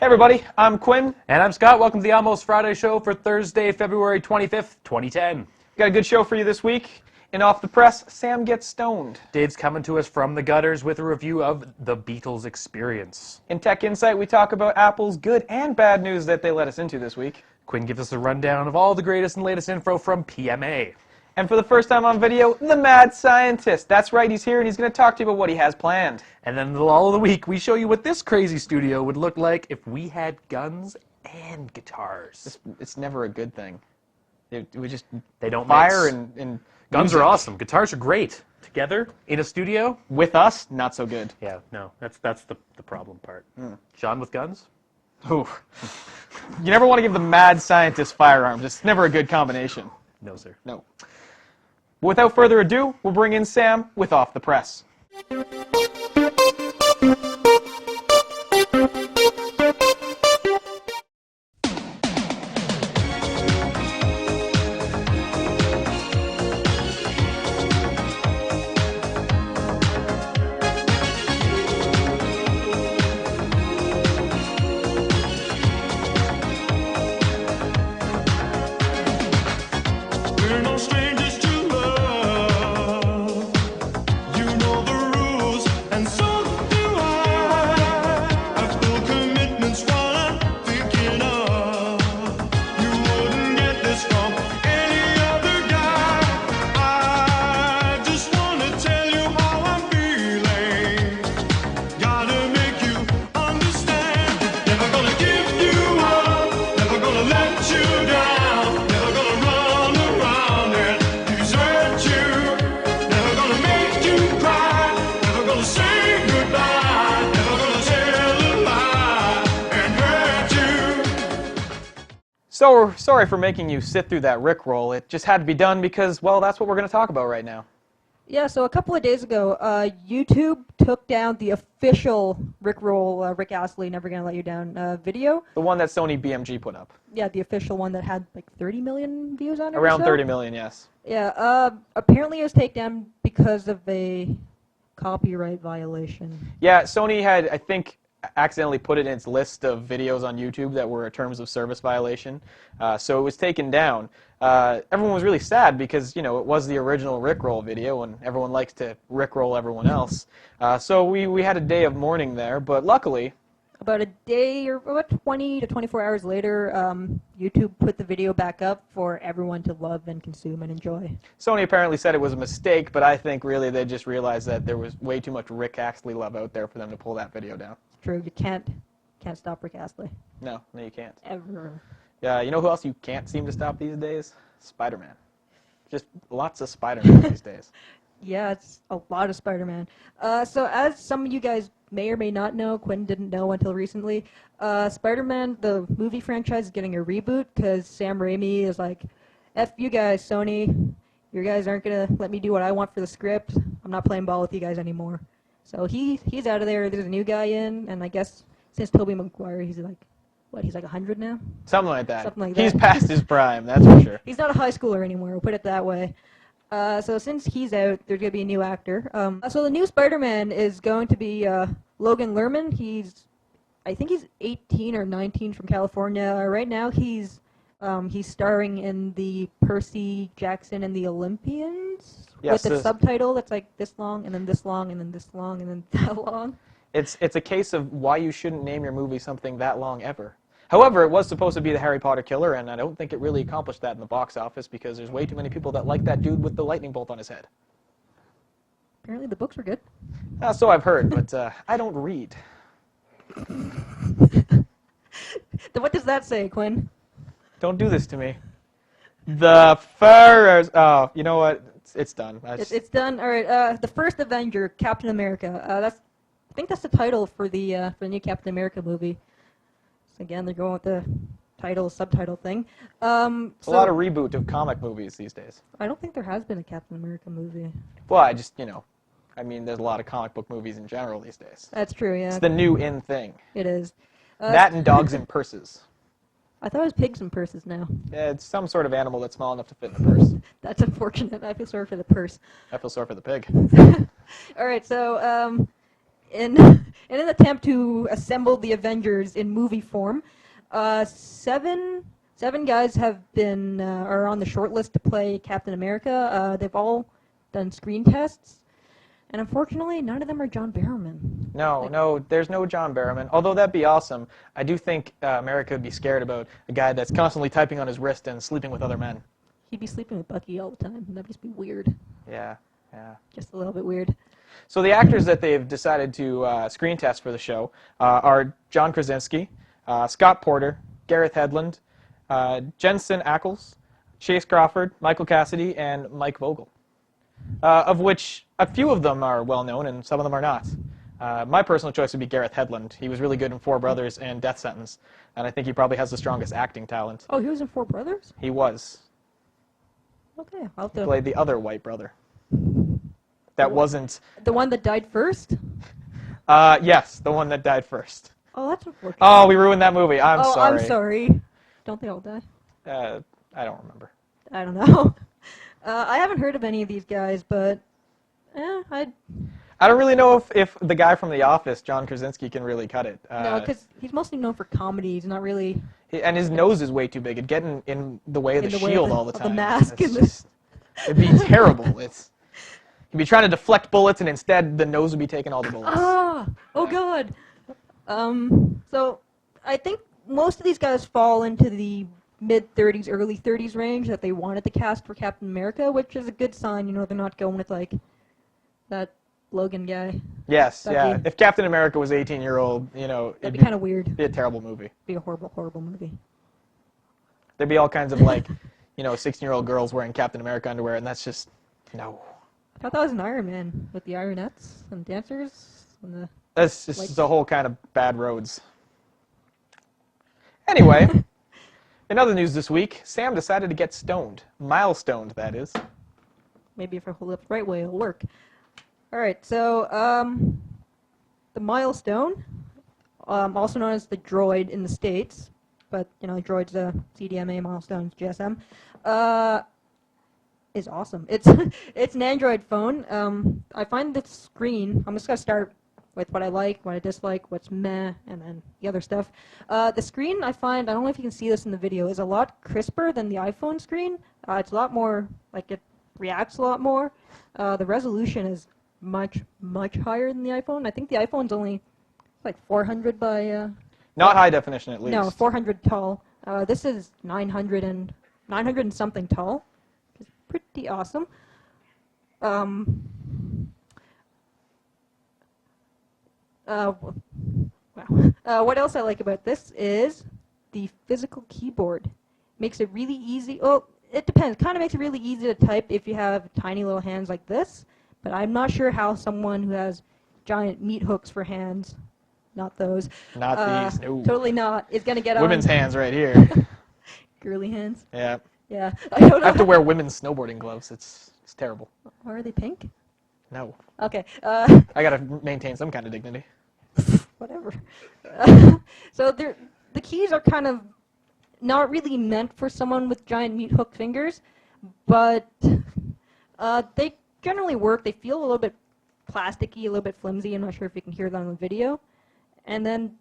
everybody, I'm Quinn. And I'm Scott. Welcome to the Almost Friday show for Thursday, February 25th, 2010. Got a good show for you this week. And off the press, Sam gets stoned. Dave's coming to us from the gutters with a review of the Beatles Experience. In Tech Insight, we talk about Apple's good and bad news that they let us into this week. Quinn gives us a rundown of all the greatest and latest info from PMA. And for the first time on video, the Mad Scientist. That's right, he's here and he's going to talk to you about what he has planned. And then in the lull of the week, we show you what this crazy studio would look like if we had guns and guitars. It's never a good thing. It would just they don't fire mix. and guns music. are awesome. Guitars are great. Together in a studio. With us, not so good. Yeah, no, that's the problem part. Sean with guns? Ooh. You never want to give the Mad Scientist firearms. It's never a good combination. No, sir. No. Without further ado, we'll bring in Sam with Off the Press. So sorry for making you sit through that Rickroll. It just had to be done because, well, that's what we're going to talk about right now. Yeah, so a couple of days ago, YouTube took down the official Rickroll, Rick Astley, Never Gonna Let You Down video. The one that Sony BMG put up. Yeah, the official one that had like 30 million views on it. Around or so. 30 million, yes. Yeah, apparently it was taken down because of a copyright violation. Yeah, Sony had, I think, accidentally put it in its list of videos on YouTube that were a terms of service violation. So it was taken down. Everyone was really sad because, you know, it was the original Rickroll video and everyone likes to Rickroll everyone else. So we had a day of mourning there, but luckily... About a day or about 20 to 24 hours later, YouTube put the video back up for everyone to love and consume and enjoy. Sony apparently said it was a mistake, but I think really they just realized that there was way too much Rick Astley love out there for them to pull that video down. True, you can't stop Rick Astley. No, you can't. Ever. Yeah, you know who else you can't seem to stop these days? Spider-Man. Just lots of Spider-Man these days. Yeah, it's a lot of Spider-Man. So as some of you guys may or may not know, Quinn didn't know until recently, Spider-Man, the movie franchise, is getting a reboot because Sam Raimi is like, F you guys, Sony. You guys aren't going to let me do what I want for the script. I'm not playing ball with you guys anymore. So he's out of there. There's a new guy in, and I guess since Tobey Maguire, he's like, what, he's like 100 now? Something like that. Something like that. He's past his prime, that's for sure. He's not a high schooler anymore, we'll put it that way. So since he's out, there's going to be a new actor. So the new Spider-Man is going to be Logan Lerman. I think he's 18 or 19 from California. Right now he's starring in the Percy Jackson and the Olympians Yes, with a subtitle that's like this long and then this long and then this long and then that long. It's a case of why you shouldn't name your movie something that long ever. However, it was supposed to be the Harry Potter killer, and I don't think it really accomplished that in the box office because there's way too many people that like that dude with the lightning bolt on his head. Apparently the books were good. So I've heard, but I don't read. What does that say, Quinn? Don't do this to me. The Furrers. Oh, you know what? It's done. It's done. All right. The first Avenger, Captain America. I think that's the title for the new Captain America movie. So again, they're going with the subtitle thing. It's a lot of reboot of comic movies these days. I don't think there has been a Captain America movie. Well, I mean, there's a lot of comic book movies in general these days. That's true, yeah. It's the new in thing. It is. That and dogs in purses. I thought it was pigs in purses now. Yeah, it's some sort of animal that's small enough to fit in a purse. That's unfortunate. I feel sorry for the purse. I feel sorry for the pig. All right, so in in an attempt to assemble the Avengers in movie form, seven guys have been are on the short list to play Captain America. They've all done screen tests, and unfortunately, none of them are John Barrowman. No, there's no John Barrowman. Although that'd be awesome. I do think America would be scared about a guy that's constantly typing on his wrist and sleeping with other men. He'd be sleeping with Bucky all the time. That'd just be weird. Yeah. Just a little bit weird. So the actors that they've decided to screen test for the show are John Krasinski, Scott Porter, Gareth Hedlund, Jensen Ackles, Chase Crawford, Michael Cassidy, and Mike Vogel, of which a few of them are well known and some of them are not. My personal choice would be Gareth Hedlund. He was really good in Four Brothers and Death Sentence, and I think he probably has the strongest acting talent. Oh, he was in Four Brothers? He was. Okay, I'll have He to... played the other white brother. That wasn't... The one that died first? Yes, the one that died first. Oh, that's unfortunate. Oh, we ruined that movie. I'm sorry. I'm sorry. Don't they all die? I don't remember. I don't know. I haven't heard of any of these guys, but I don't really know if the guy from The Office, John Krasinski, can really cut it. no, because he's mostly known for comedy. He's not really... And his nose is way too big. It'd get in the way of the In the way shield of the- all the of the time. mask It's and the- just, it'd be terrible. He'd be trying to deflect bullets, and instead the nose would be taking all the bullets. Ah! Oh, God! So, I think most of these guys fall into the mid-30s, early 30s range that they wanted to cast for Captain America, which is a good sign. You know, they're not going with, like, that Logan guy. Yes, That'd be- If Captain America was 18-year-old, That'd be kind of weird. It'd be a terrible movie. Be a horrible, horrible movie. There'd be all kinds of, 16-year-old girls wearing Captain America underwear, and that's just, no. I thought that was an Iron Man with the Ironettes and dancers and the... That's just a whole kind of bad roads. Anyway, in other news this week, Sam decided to get stoned. Milestoned, that is. Maybe if I hold it the right way, it'll work. All right, so the Milestone, also known as the Droid in the States, but Droid's a CDMA, Milestone's GSM, is awesome. It's an Android phone. I find the screen. I'm just gonna start with what I like, what I dislike, what's meh, and then the other stuff. The screen I find, I don't know if you can see this in the video, is a lot crisper than the iPhone screen. It's a lot more, it reacts a lot more. The resolution is much, much higher than the iPhone. I think the iPhone's only 400 by... Not high definition, at least. No, 400 tall. This is 900 and something tall. Which is pretty awesome. Wow. What else I like about this is the physical keyboard. Makes it really easy. Well, it depends. Kind of makes it really easy to type if you have tiny little hands like this. But I'm not sure how someone who has giant meat hooks for hands, not those. Not these. No. Totally not. Is gonna get Women's on. hands right here. Girly hands. Yeah. Yeah. I don't know. I have to wear women's snowboarding gloves. It's terrible. Are they pink? No. Okay. I gotta maintain some kind of dignity. Whatever. So the keys are kind of not really meant for someone with giant meat hook fingers, but they generally work. They feel a little bit plasticky, a little bit flimsy. I'm not sure if you can hear that on the video. And then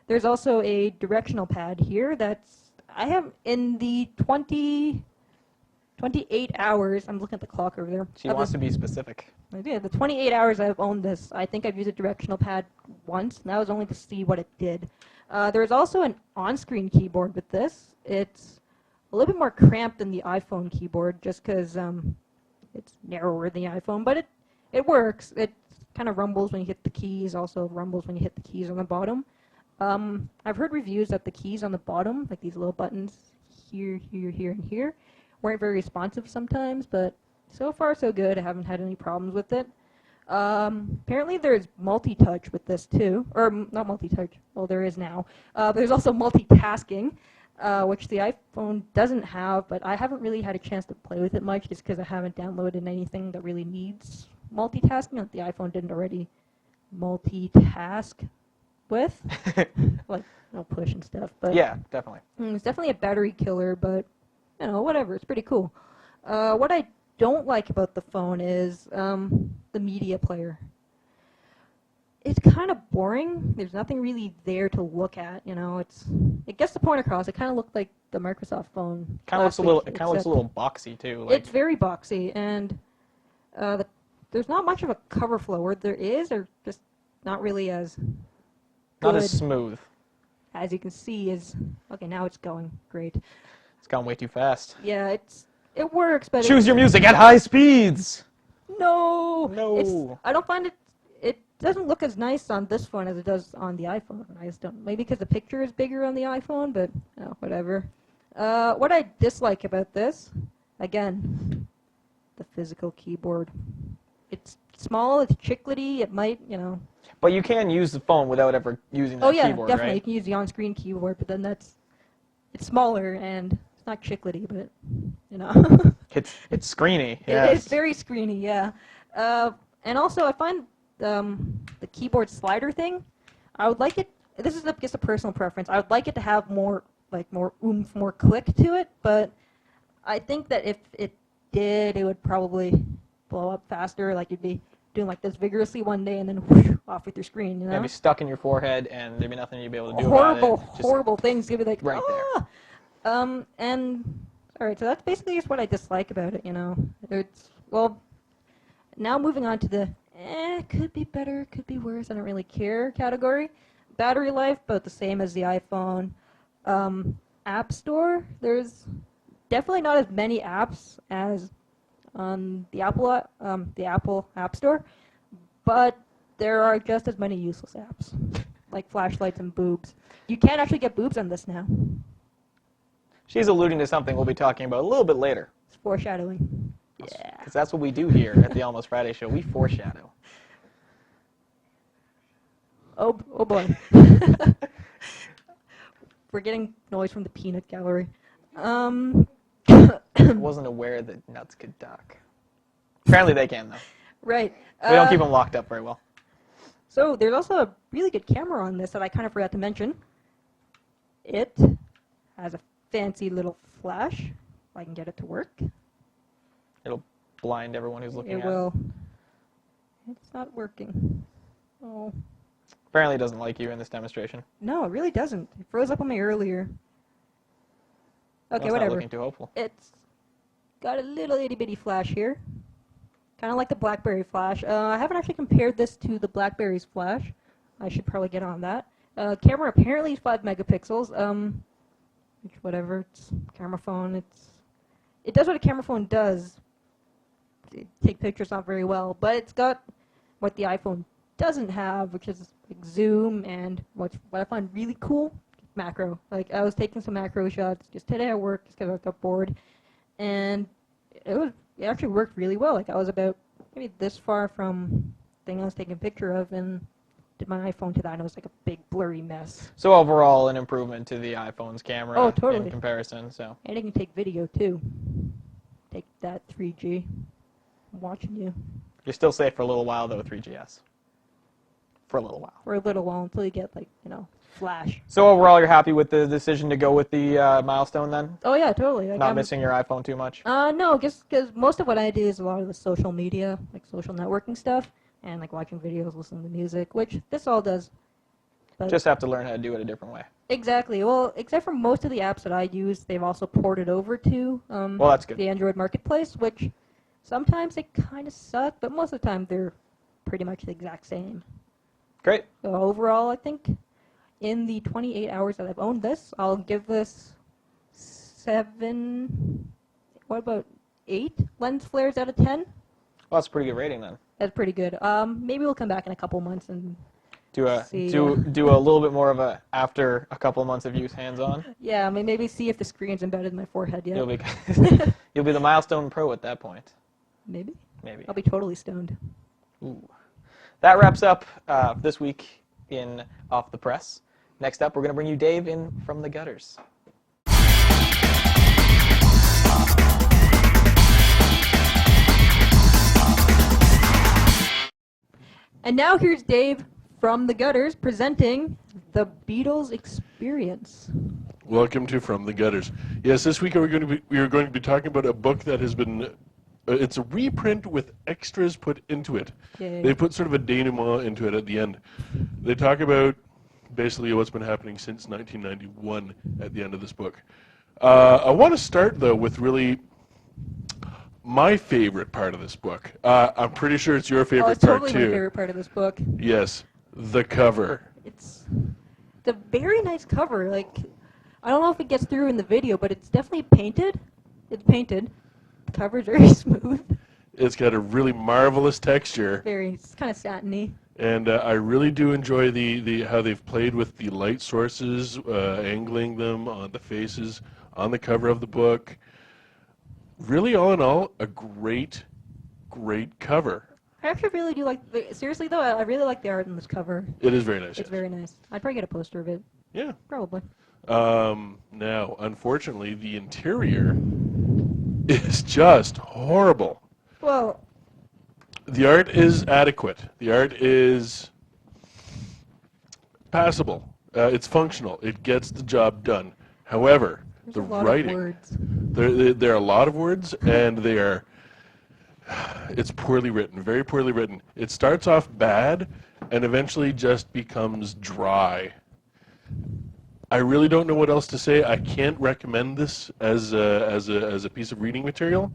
there's also a directional pad here that's, I have in the 28 hours, I'm looking at the clock over there. She wants to be specific. I did. The 28 hours I've owned this, I think I've used a directional pad once, and that was only to see what it did. There's also an on-screen keyboard with this. It's a little bit more cramped than the iPhone keyboard, just because it's narrower than the iPhone, but it works. It kind of rumbles when you hit the keys, also rumbles when you hit the keys on the bottom. I've heard reviews that the keys on the bottom, like these little buttons here, here, here, and here, weren't very responsive sometimes, but so far so good. I haven't had any problems with it. Apparently there's multi-touch with this too, or not multi-touch, well there is now. There's also multitasking, which the iPhone doesn't have, but I haven't really had a chance to play with it much just because I haven't downloaded anything that really needs multitasking that the iPhone didn't already multitask with, like push and stuff. But Yeah, definitely. it's definitely a battery killer, but whatever, it's pretty cool. What I don't like about the phone is the media player. it's kind of boring. There's nothing really there to look at. It gets the point across. It kind of looked like the Microsoft phone. Kind of looks a little. It kind of looks a little boxy too. It's very boxy, and there's not much of a cover flow. Where there is, or just not really as not good as smooth. as you can see. Okay, now it's going great. It's gone way too fast. Yeah, it works, but Choose your music at high speeds. No. I don't find it. It doesn't look as nice on this phone as it does on the iPhone. I just don't. Maybe because the picture is bigger on the iPhone, but whatever. What I dislike about this, again, the physical keyboard. It's small. It's chiclety. It might, But you can use the phone without ever using that keyboard, definitely. right? You can use the on-screen keyboard, but then it's smaller and it's not chiclety, but It's screeny. Yeah. It's very screeny, yeah. And also, I find the keyboard slider thing. I would like it. This is just a personal preference. I would like it to have more oomph, more click to it. But I think that if it did, it would probably blow up faster. Like you'd be doing like this vigorously one day and then whoosh, off with your screen. It'd be stuck in your forehead, and there'd be nothing you'd be able to do about it. Horrible things. You'd be like, right there. And all right, so that's basically just what I dislike about it. Now moving on to the could be better, could be worse, I don't really care category. Battery life, about the same as the iPhone. App Store, there's definitely not as many apps as on the Apple App Store, but there are just as many useless apps, like flashlights and boobs. You can actually get boobs on this now. She's alluding to something we'll be talking about a little bit later. It's foreshadowing. Yeah. Because that's what we do here at the Almost Friday Show. We foreshadow. Oh boy. We're getting noise from the peanut gallery. I wasn't aware that nuts could talk. Apparently they can, though. Right. We don't keep them locked up very well. So there's also a really good camera on this that I kind of forgot to mention. It has a fancy little flash. If I can get it to work. It'll blind everyone who's looking at it. It will. It's not working. Oh. Apparently it doesn't like you in this demonstration. No, it really doesn't. It froze up on me earlier. Okay, That's whatever. Not looking too hopeful. It's got a little itty bitty flash here. Kind of like the BlackBerry flash. I haven't actually compared this to the BlackBerry's flash. I should probably get on that. Camera apparently is 5 megapixels. Whatever. It's camera phone. It does what a camera phone does. Take pictures not very well, but it's got what the iPhone doesn't have, which is like zoom and what I find really cool, macro. Like I was taking some macro shots just today at work just because I got bored, and it actually worked really well. Like I was about maybe this far from the thing I was taking a picture of and did my iPhone to that, and it was like a big blurry mess. So overall, an improvement to the iPhone's camera totally. in comparison. So. And it can take video too. Take that 3G. I'm watching you. You're still safe for a little while though with 3GS. For a little while. For a little while until you get like, flash. So overall, you're happy with the decision to go with the Milestone then? Oh yeah, totally. Like, Not missing your iPhone too much? No, just because most of what I do is a lot of the social media, like social networking stuff, and like watching videos, listening to music, which this all does. But Just have to learn how to do it a different way. exactly. Well, except for most of the apps that I use, they've also ported over to Well, that's good. the Android Marketplace, which sometimes they kind of suck, but most of the time they're pretty much the exact same. Great. So overall, I think in the 28 hours that I've owned this, I'll give this 7, what about 8 lens flares out of 10? Well, that's a pretty good rating then. That's pretty good. Maybe we'll come back in a couple months and Do a see, do a little bit more of a after a couple of months of use hands-on. yeah, maybe see if the screen's embedded in my forehead yet. You'll be the Milestone Pro at that point. Maybe. Maybe. I'll be totally stoned. Ooh. That wraps up this week in Off the Press. Next up, we're going to bring you Dave in from the gutters. And now here's Dave from the gutters presenting the Beatles Experience. Welcome to From the Gutters. Yes, this week we are going to be talking about a book that has been it's a reprint with extras put into it. Yay. They put sort of a denouement into it at the end. They talk about basically what's been happening since 1991 at the end of this book. I want to start, though, with really my favorite part of this book. I'm pretty sure it's your favorite Oh, it's part, totally too. my favorite part of this book. Yes, the cover. It's a very nice cover. Like, I don't know if it gets through in the video, but it's definitely painted. It's painted. The cover's very smooth. It's got a really marvelous texture. It's kind of satiny. And I really do enjoy the how they've played with the light sources, angling them on the faces on the cover of the book. Really, all in all, a great, great cover. I actually really do like. Seriously though, I really like the art in this cover. It is very nice. It's yes. very nice. I'd probably get a poster of it. Yeah. Probably. Now, unfortunately, the interior is just horrible. Well, The art is adequate. The art is passable. It's functional. It gets the job done. However, there's the a lot writing, of words. there are a lot of words, and it's poorly written, very poorly written. It starts off bad, and eventually just becomes dry. I really don't know what else to say. I can't recommend this as a piece of reading material.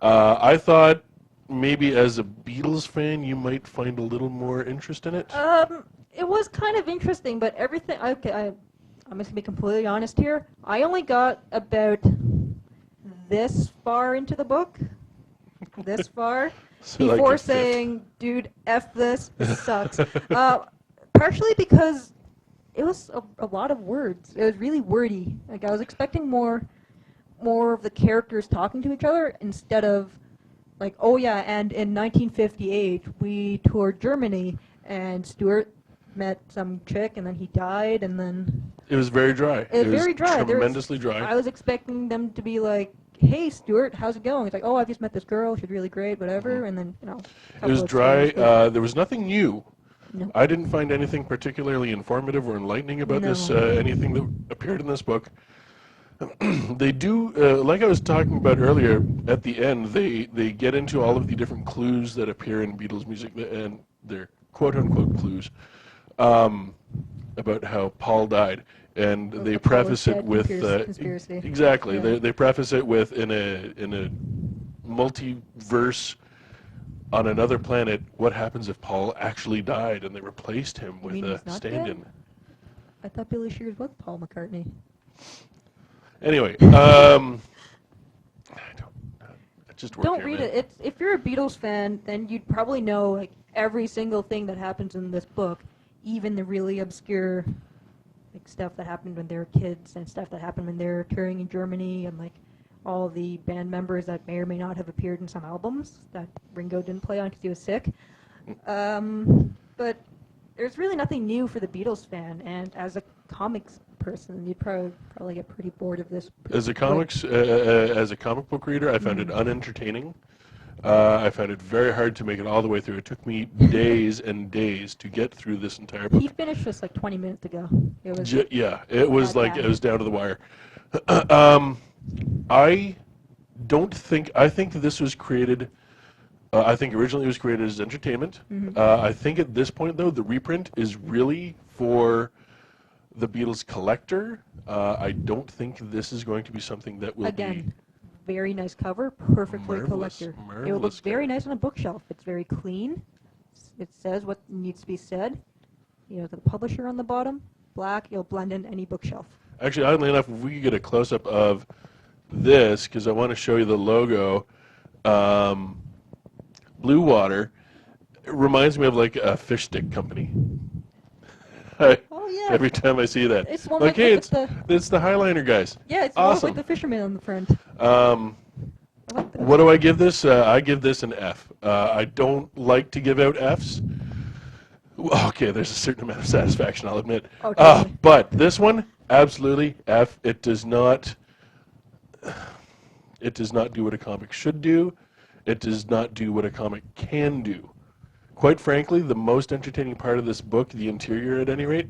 I thought maybe as a Beatles fan you might find a little more interest in it. It was kind of interesting, but everything. Okay, I'm just gonna be completely honest here. I only got about this far into the book, this far, So like before a fifth. saying, "Dude, f this sucks." Partially because it was a lot of words. It was really wordy. Like I was expecting more of the characters talking to each other instead of like, oh yeah, and in 1958 we toured Germany and Stuart met some chick and then he died and then It was very dry. it was very dry. Tremendously dry. I was expecting them to be like, hey Stuart, how's it going? It's like, oh, I've just met this girl, she's really great, whatever, and then It was dry. There was nothing new. No. I didn't find anything particularly informative or enlightening about this. Anything that appeared in this book. They do, like I was talking about earlier. At the end, they get into all of the different clues that appear in Beatles music, and they're quote unquote clues about how Paul died, and they preface it with conspiracy. exactly. Yeah. They preface it with in a multiverse. On another planet, what happens if Paul actually died and they replaced him You with mean a he's not stand-in? dead? I thought Billy Shears was Paul McCartney. Anyway, I just work Don't here, read man. it. If you're a Beatles fan, then you'd probably know like every single thing that happens in this book, even the really obscure like stuff that happened when they were kids and stuff that happened when they were touring in Germany and like all the band members that may or may not have appeared in some albums that Ringo didn't play on because he was sick. But there's really nothing new for the Beatles fan, and as a comics person, you'd probably get pretty bored of this. As a quick. as a comic book reader, I found it unentertaining. I found it very hard to make it all the way through. It took me days and days to get through this entire book. He finished this like 20 minutes ago. It was Yeah, it was that like bad. it was down to the wire. I don't think. I think this was created. I think originally it was created as entertainment. I think at this point, though, the reprint is really for the Beatles collector. I don't think this is going to be something that will again very nice cover, perfect for a Marvelous, collector. It will look marvelous very cover. nice on a bookshelf. It's very clean. It says what needs to be said. You know, the publisher on the bottom, black. You'll blend in any bookshelf. be. Actually, oddly enough, if we could get a close up of this, because I want to show you the logo. Blue Water. It reminds me of like a fish stick company. Oh yeah. Every time I see that, It's the one like, with hey, the- it's the Highliner guys. Yeah, it's the one Awesome. with the fisherman on the front. I like that. What do I give this? I give this an F. I don't like to give out Fs. Okay, there's a certain amount of satisfaction, I'll admit. Oh, totally. But this one, absolutely F. It does not do what a comic should do. It does not do what a comic can do. Quite frankly, the most entertaining part of this book, the interior at any rate,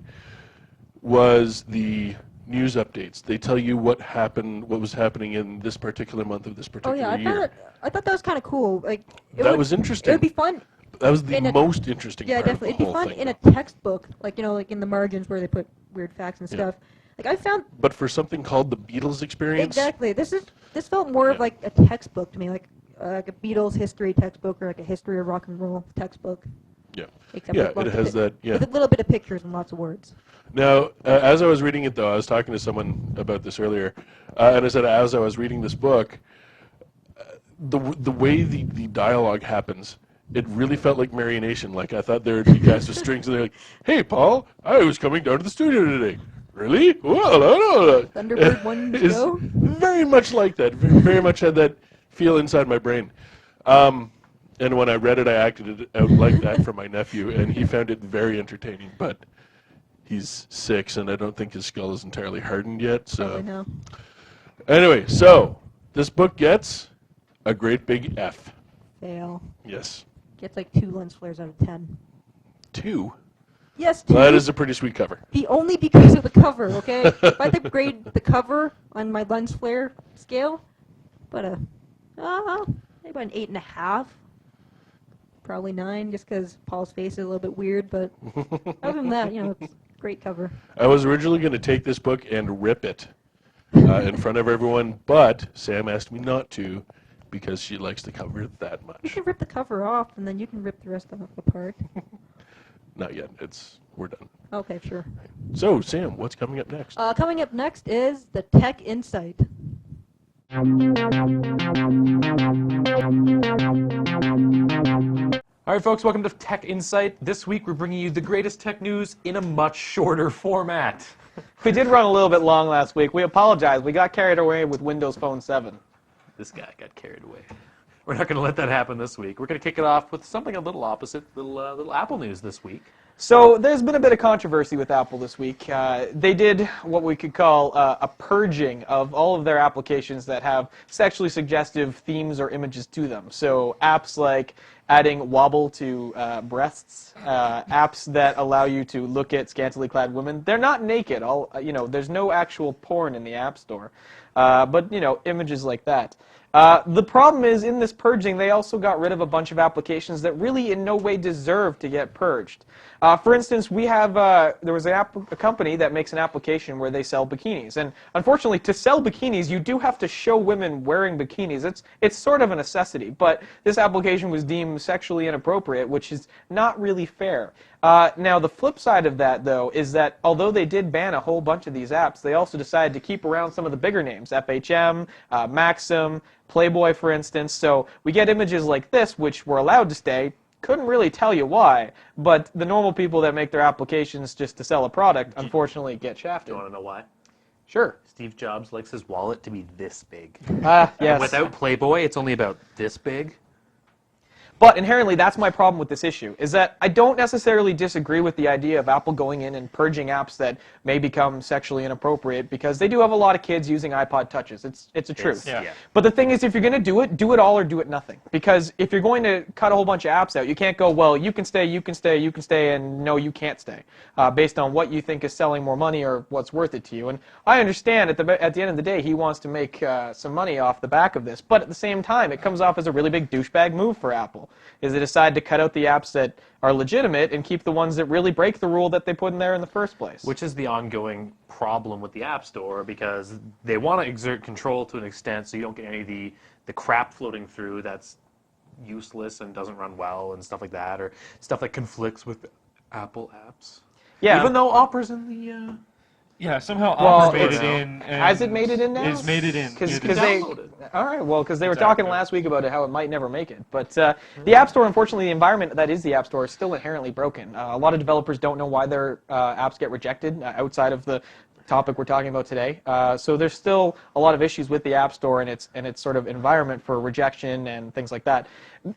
was the news updates. They tell you what was happening in this particular month of this Oh particular yeah, year. I thought that was kind of cool. Like That was interesting. It would be fun. That was the in a- most interesting Yeah, part definitely. of the It'd be whole fun thing. in a though. textbook, like like in the margins where they put weird facts and Yeah. stuff. Like I found But for something called the Beatles Experience, exactly. This felt more of Yeah. like a textbook to me, like a Beatles history textbook or like a history of rock and roll textbook. yeah, Except yeah, with lots it of has that. Yeah. with a little bit of pictures and lots of words. Now, as I was reading it, though, I was talking to someone about this earlier, and I said as I was reading this book, the way the dialogue happens, it really felt like marionation. Like I thought there would be guys with strings, and they're like, "Hey, Paul, I was coming down to the studio today." Really? Well, I don't know. Thunderbird one to It's go. very much like that. Very much had that feel inside my brain. And when I read it, I acted it out like that for my nephew, and he found it very entertaining. But he's 6, and I don't think his skull is entirely hardened yet. Probably So no. anyway, so this book gets a great big F. Fail. Yes, Gets like 2 lens flares out of 10. 2. Yes, 2. Well, that is a pretty sweet cover. Only because of the cover, okay? If I had to grade the cover on my lens flare scale, but maybe about an 8.5. Probably 9, just because Paul's face is a little bit weird, but other than that, it's a great cover. I was originally going to take this book and rip it in front of everyone, but Sam asked me not to because she likes the cover that You much. can rip the cover off, and then you can rip the rest of it apart. Not yet. We're done. Okay, sure. So, Sam, what's coming up next? Coming up next is the Tech Insight. All right, folks, welcome to Tech Insight. This week, we're bringing you the greatest tech news in a much shorter format. We did run a little bit long last week. We apologize. We got carried away with Windows Phone 7. This guy got carried away. We're not going to let that happen this week. We're going to kick it off with something a little opposite, little Apple news this week. So there's been a bit of controversy with Apple this week. They did what we could call a purging of all of their applications that have sexually suggestive themes or images to them. So apps like adding wobble to breasts, apps that allow you to look at scantily clad women. They're not naked. There's no actual porn in the App Store, but images like that. The problem is, in this purging, they also got rid of a bunch of applications that really in no way deserve to get purged. For instance, we have there was a company that makes an application where they sell bikinis, and unfortunately, to sell bikinis, you do have to show women wearing bikinis. It's sort of a necessity, but this application was deemed sexually inappropriate, which is not really fair. Now, the flip side of that, though, is that although they did ban a whole bunch of these apps, they also decided to keep around some of the bigger names, FHM, Maxim, Playboy, for instance. So we get images like this, which were allowed to stay. Couldn't really tell you why, but the normal people that make their applications just to sell a product, unfortunately, get Do shafted. you want to know why? Sure. Steve Jobs likes his wallet to be this big. Yes. Without Playboy, it's only about this big. But inherently, that's my problem with this issue, is that I don't necessarily disagree with the idea of Apple going in and purging apps that may become sexually inappropriate, because they do have a lot of kids using iPod Touches. It's a truth. Yeah. But the thing is, if you're going to do it all or do it nothing. Because if you're going to cut a whole bunch of apps out, you can't go, well, you can stay, you can stay, you can stay, and no, you can't stay, based on what you think is selling more money or what's worth it to you. And I understand at the end of the day, he wants to make some money off the back of this. But at the same time, it comes off as a really big douchebag move for Apple. Is they decide to cut out the apps that are legitimate and keep the ones that really break the rule that they put in there in the first place. Which is the ongoing problem with the App Store, because they want to exert control to an extent so you don't get any of the crap floating through that's useless and doesn't run well and stuff like that, or stuff that conflicts with Apple apps. Yeah. Even though Opera's in the... Yeah, somehow Well, Opera made it's- it in. Has it made it in now? It's made it in. Because Yeah, they, download it. all right, well, because they were Exactly. talking last week about how it might never make it. But the App Store, unfortunately, the environment that is the App Store is still inherently broken. A lot of developers don't know why their apps get rejected outside of the topic we're talking about today. So there's still a lot of issues with the App Store and its sort of environment for rejection and things like that.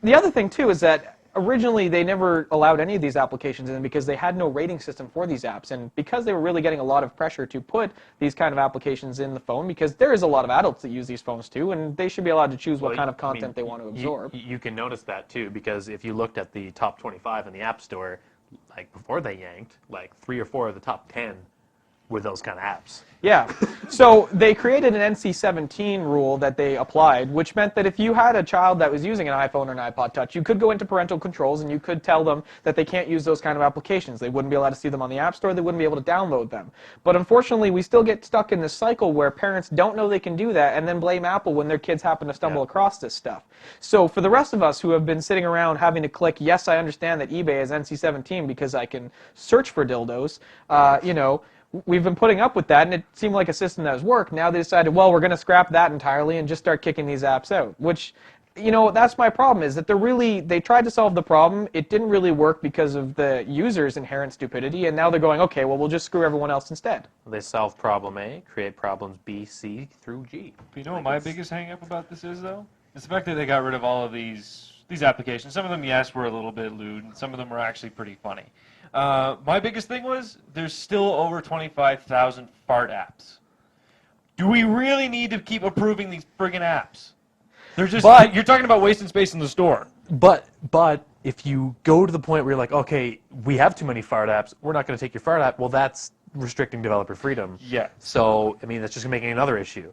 The other thing too is that originally they never allowed any of these applications in because they had no rating system for these apps, and because they were really getting a lot of pressure to put these kind of applications in the phone, because there is a lot of adults that use these phones too, and they should be allowed to choose what Well, kind of I mean, content they want to absorb. You can notice that too, because if you looked at the top 25 in the App Store, like before they yanked, like 3 or 4 of the top 10 with those kind of apps. Yeah. So they created an NC-17 rule that they applied, which meant that if you had a child that was using an iPhone or an iPod Touch, you could go into parental controls and you could tell them that they can't use those kind of applications. They wouldn't be allowed to see them on the App Store. They wouldn't be able to download them. But unfortunately, we still get stuck in this cycle where parents don't know they can do that and then blame Apple when their kids happen to stumble across this stuff. So for the rest of us who have been sitting around having to click, yes, I understand that eBay is NC-17 because I can search for dildos, we've been putting up with that, and it seemed like a system that was worked. Now they decided, well, we're going to scrap that entirely and just start kicking these apps out, which, that's my problem, is that they tried to solve the problem. It didn't really work because of the user's inherent stupidity, and now they're going, okay, well, we'll just screw everyone else instead. They solve problem A, create problems B, C, through G. But you know what my biggest hang-up about this is, though? It's the fact that they got rid of all of these applications. Some of them, yes, were a little bit lewd, and some of them were actually pretty funny. My biggest thing was there's still over 25,000 fart apps. Do we really need to keep approving these friggin' apps? They're just you're talking about wasting space in the store. But if you go to the point where you're like, okay, we have too many fart apps, we're not going to take your fart app. Well, that's restricting developer freedom. Yeah. So that's just going to make another issue.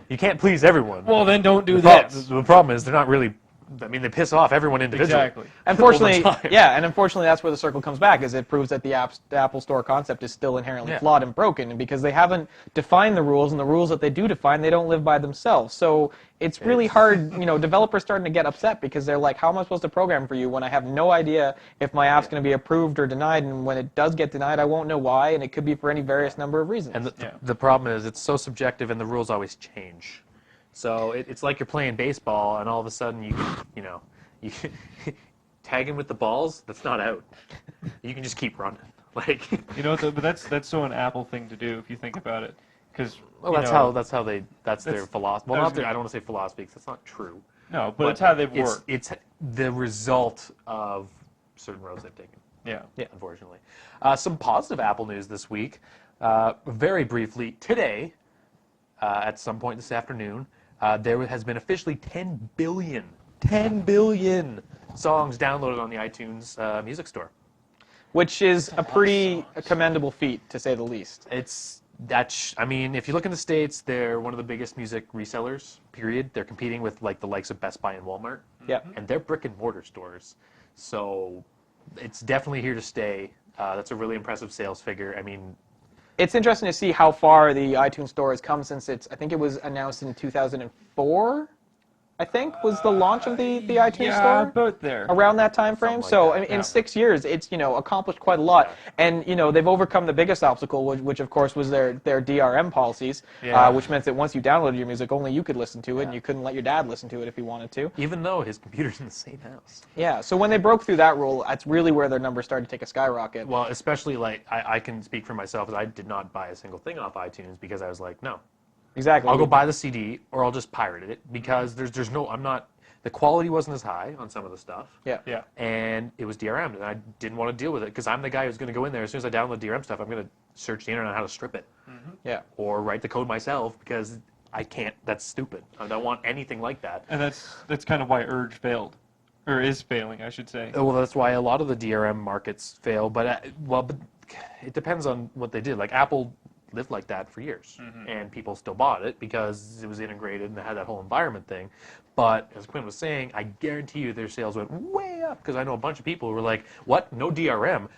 You can't please everyone. Well, then don't do this. The problem is they're not really. They piss off everyone individually. Exactly. Unfortunately, and unfortunately that's where the circle comes back, is it proves that the Apple Store concept is still inherently flawed and broken, because they haven't defined the rules, and the rules that they do define, they don't live by themselves. So it's really hard, developers starting to get upset because they're like, how am I supposed to program for you when I have no idea if my app's going to be approved or denied, and when it does get denied, I won't know why, and it could be for any various number of reasons. And the problem is it's so subjective, and the rules always change. So it's like you're playing baseball, and all of a sudden you can tag him with the balls. That's not out. You can just keep running. But that's so an Apple thing to do if you think about it, because that's their philosophy. Well, I don't want to say philosophy because that's not true. No, but it's how they've worked. It's the result of certain roads they've taken. Yeah. Unfortunately, some positive Apple news this week. Very briefly, today, at some point this afternoon. There has been officially 10 billion songs downloaded on the iTunes Music Store. Which is a pretty commendable feat, to say the least. If you look in the States, they're one of the biggest music resellers, period. They're competing with the likes of Best Buy and Walmart. Yeah. And they're brick and mortar stores. So it's definitely here to stay. That's a really impressive sales figure. It's interesting to see how far the iTunes Store has come since I think it was announced in 2004, was the launch of the iTunes Store. Yeah, about there. Around that time frame. So in 6 years, it's accomplished quite a lot, and they've overcome the biggest obstacle, which of course was their DRM policies, which meant that once you downloaded your music, only you could listen to it, and you couldn't let your dad listen to it if he wanted to. Even though his computer's in the same house. Yeah. So when they broke through that rule, that's really where their numbers started to take a skyrocket. Well, especially I can speak for myself, as I did not buy a single thing off iTunes because I was like, no. Exactly. I'll go buy the CD, or I'll just pirate it, because the quality wasn't as high on some of the stuff. Yeah. And it was DRM, and I didn't want to deal with it, because I'm the guy who's going to go in there, as soon as I download DRM stuff, I'm going to search the internet on how to strip it. Mm-hmm. Yeah. Or write the code myself, because I can't. That's stupid. I don't want anything like that. And that's kind of why Urge failed, or is failing, I should say. Well, that's why a lot of the DRM markets fail, but it depends on what they did. Like Apple lived like that for years, and people still bought it because it was integrated and it had that whole environment thing. But as Quinn was saying, I guarantee you their sales went way up, because I know a bunch of people who were like, what? No DRM?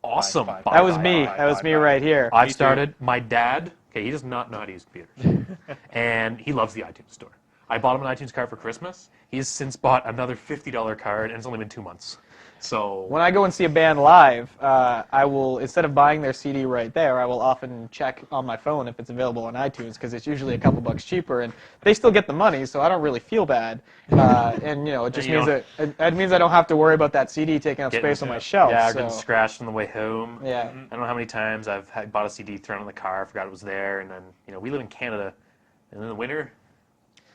Awesome. That was me. That was me right here. I've started. My dad, he does not know how to use computers. And he loves the iTunes Store. I bought him an iTunes card for Christmas. He has since bought another $50 card, and it's only been 2 months. So when I go and see a band live, I will, instead of buying their CD right there, I will often check on my phone if it's available on iTunes, because it's usually a couple bucks cheaper, and they still get the money, so I don't really feel bad. And it just means that it means I don't have to worry about that CD taking up space on my shelf. Yeah, or getting scratched on the way home. Yeah. I don't know how many times I've bought a CD thrown in the car, forgot it was there, and then we live in Canada, and in the winter,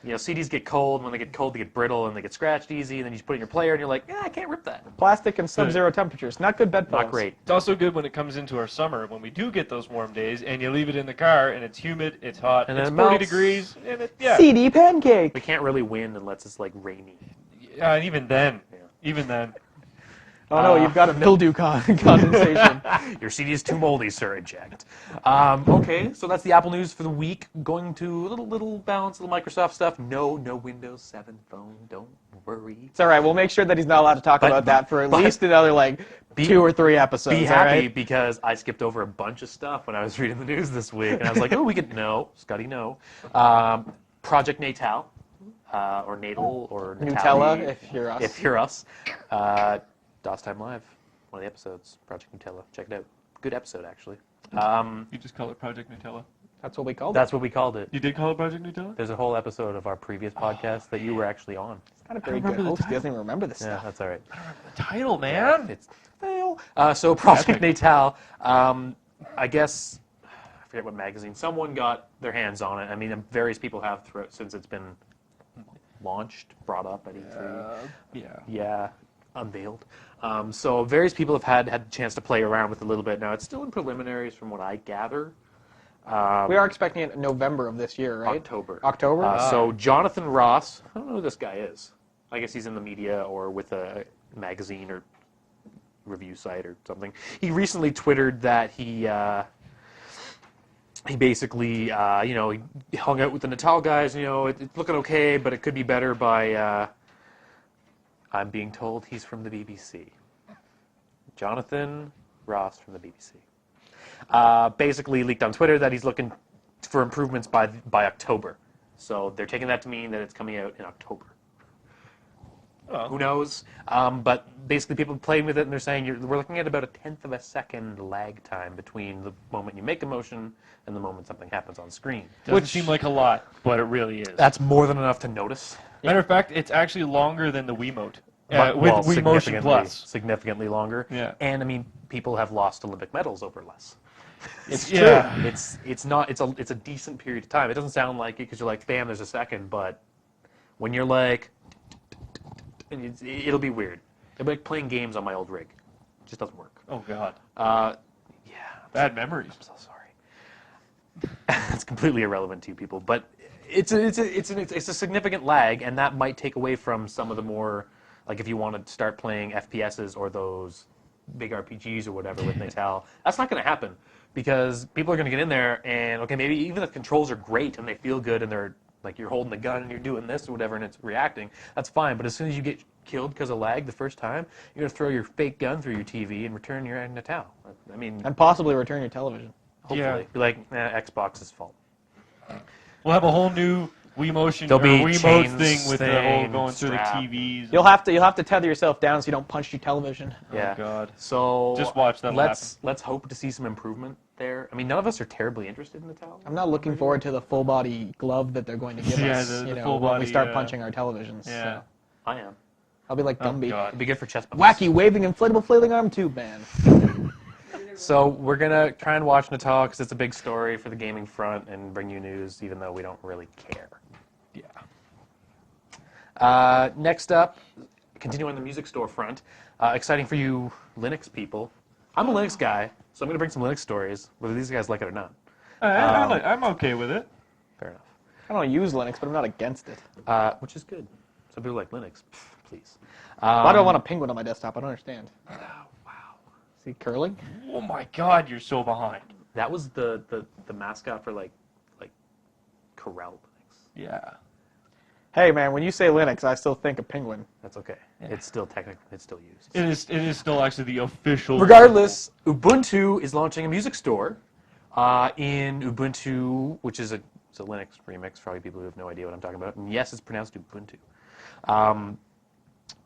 CDs get cold. When they get cold, they get brittle and they get scratched easy. And then you just put it in your player, and you're like, I can't rip that. Plastic and sub-zero temperatures, not good bedfellows. Not great. It's also good when it comes into our summer, when we do get those warm days, and you leave it in the car, and it's humid, it's hot, and it's it 40 melts. degrees, and CD pancake. We can't really win unless it's rainy. And even then, Oh no, you've got a mildew condensation. Your CD is too moldy, sir. Eject. Okay, so that's the Apple news for the week. Going to a little bounce, little Microsoft stuff. No Windows 7 phone. Don't worry. It's all right. We'll make sure that he's not allowed to talk about that for at least another 2 or 3 episodes. Be all happy right? because I skipped over a bunch of stuff when I was reading the news this week, and I was like, oh, we could Scotty, no. Project Natal, or Natal, or Nutella, Natali, if you're us. If you're us. DOS Time Live, one of the episodes, Project Nutella. Check it out. Good episode, actually. You just call it Project Nutella. That's what we called That's what we called it. You did call it Project Nutella? There's a whole episode of our previous podcast that you were actually on. it. Not a very good remember the host. He title. doesn't even remember this Yeah, stuff. that's all right. The title, man. It's fail. So Project Natal, I guess, I forget what magazine, someone got their hands on it. I mean, various people have throughout since it's been launched, brought up at E3. Yeah, unveiled. So various people have had the chance to play around with it a little bit. Now, it's still in preliminaries from what I gather. We are expecting it in November of this year, right? October. October? So Jonathan Ross, I don't know who this guy is. I guess he's in the media or with a magazine or review site or something. He recently twittered that he basically, he hung out with the Natal guys. It's looking okay, but it could be better by, I'm being told he's from the BBC. Jonathan Ross from the BBC. Basically leaked on Twitter that he's looking for improvements by October. So they're taking that to mean that it's coming out in October. Oh. Who knows? But basically people playing with it and they're saying we're looking at about a 1/10 of a second lag time between the moment you make a motion and the moment something happens on screen. Doesn't seem like a lot, but it really is. That's more than enough to notice. Matter of fact, it's actually longer than the Wiimote. But, With well, Wii Motion Plus. significantly longer. Yeah. And I mean, people have lost Olympic medals over less. It's It's a decent period of time. It doesn't sound like it because you're like, bam, there's a second, but when you're like, and it'll be weird. It'll be like playing games on my old rig. It just doesn't work. Oh, God. Yeah. Bad memories. I'm so sorry. It's completely irrelevant to you people, but it's a significant lag, and that might take away from some of the more, like if you want to start playing FPSs or those big RPGs or whatever with Natal, that's not going to happen because people are going to get in there and, okay, maybe even if the controls are great and they feel good and they're like you're holding the gun and you're doing this or whatever and it's reacting, that's fine. But as soon as you get killed because of lag the first time, you're going to throw your fake gun through your TV and return your Natal. I mean, And possibly return your television. hopefully. Yeah. Be like, Xbox's fault. We'll have a whole new Wii Motion There'll or be Wiimote chains, thing with the whole thing, going through the strap. TVs. You'll have to tether yourself down so you don't punch your television. Yeah. Oh, God. So Just watch that Let's hope to see some improvement there. I mean, none of us are terribly interested in the towel. I'm not looking forward to the full body glove that they're going to give Yeah, us. the When full we body, start punching our televisions. Yeah. So. I am. I'll be like Gumby. God. It'd be good for chest bumps. Wacky waving inflatable flailing arm tube man. So we're gonna try and watch Natal because it's a big story for the gaming front and bring you news, even though we don't really care. Yeah. Next up, continuing on the music store front, exciting for you Linux people. I'm a Linux guy, so I'm gonna bring some Linux stories, whether these guys like it or not. I'm okay with it. Fair enough. I don't use Linux, but I'm not against it. Which is good. Some people like Linux. Pff, please. Why do I want a penguin on my desktop? I don't understand. Wow. See curling? Oh, my God, you're so behind. That was the mascot for like Corel Linux. Yeah. Hey man, when you say Linux, I still think of penguin. That's okay. It's still technically used. It is still actually the official. Regardless, Ubuntu is launching a music store in Ubuntu, which is it's a Linux remix for all you people who have no idea what I'm talking about. And yes, it's pronounced Ubuntu.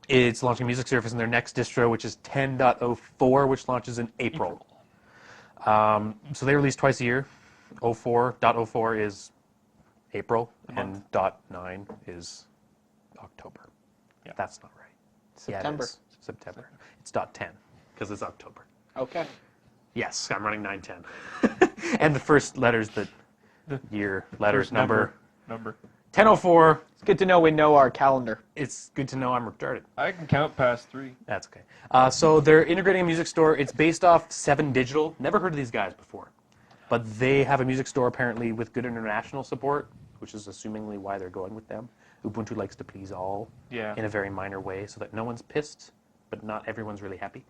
It's launching a music service in their next distro, which is 10.04, which launches in April. So they release twice a year. 0.04 is April, and .9 is October. Yeah. That's not right. September. Yeah, it is. September. It's .10 because it's October. Okay. Yes, I'm running 910. And the first letter's the year, letters, First number. Number. 10:04. It's good to know we know our calendar. It's good to know I'm retarded. I can count past 3. That's okay. So they're integrating a music store. It's based off 7 Digital. Never heard of these guys before. But they have a music store apparently with good international support, which is assumingly why they're going with them. Ubuntu likes to please all Yeah. in a very minor way so that no one's pissed, but not everyone's really happy.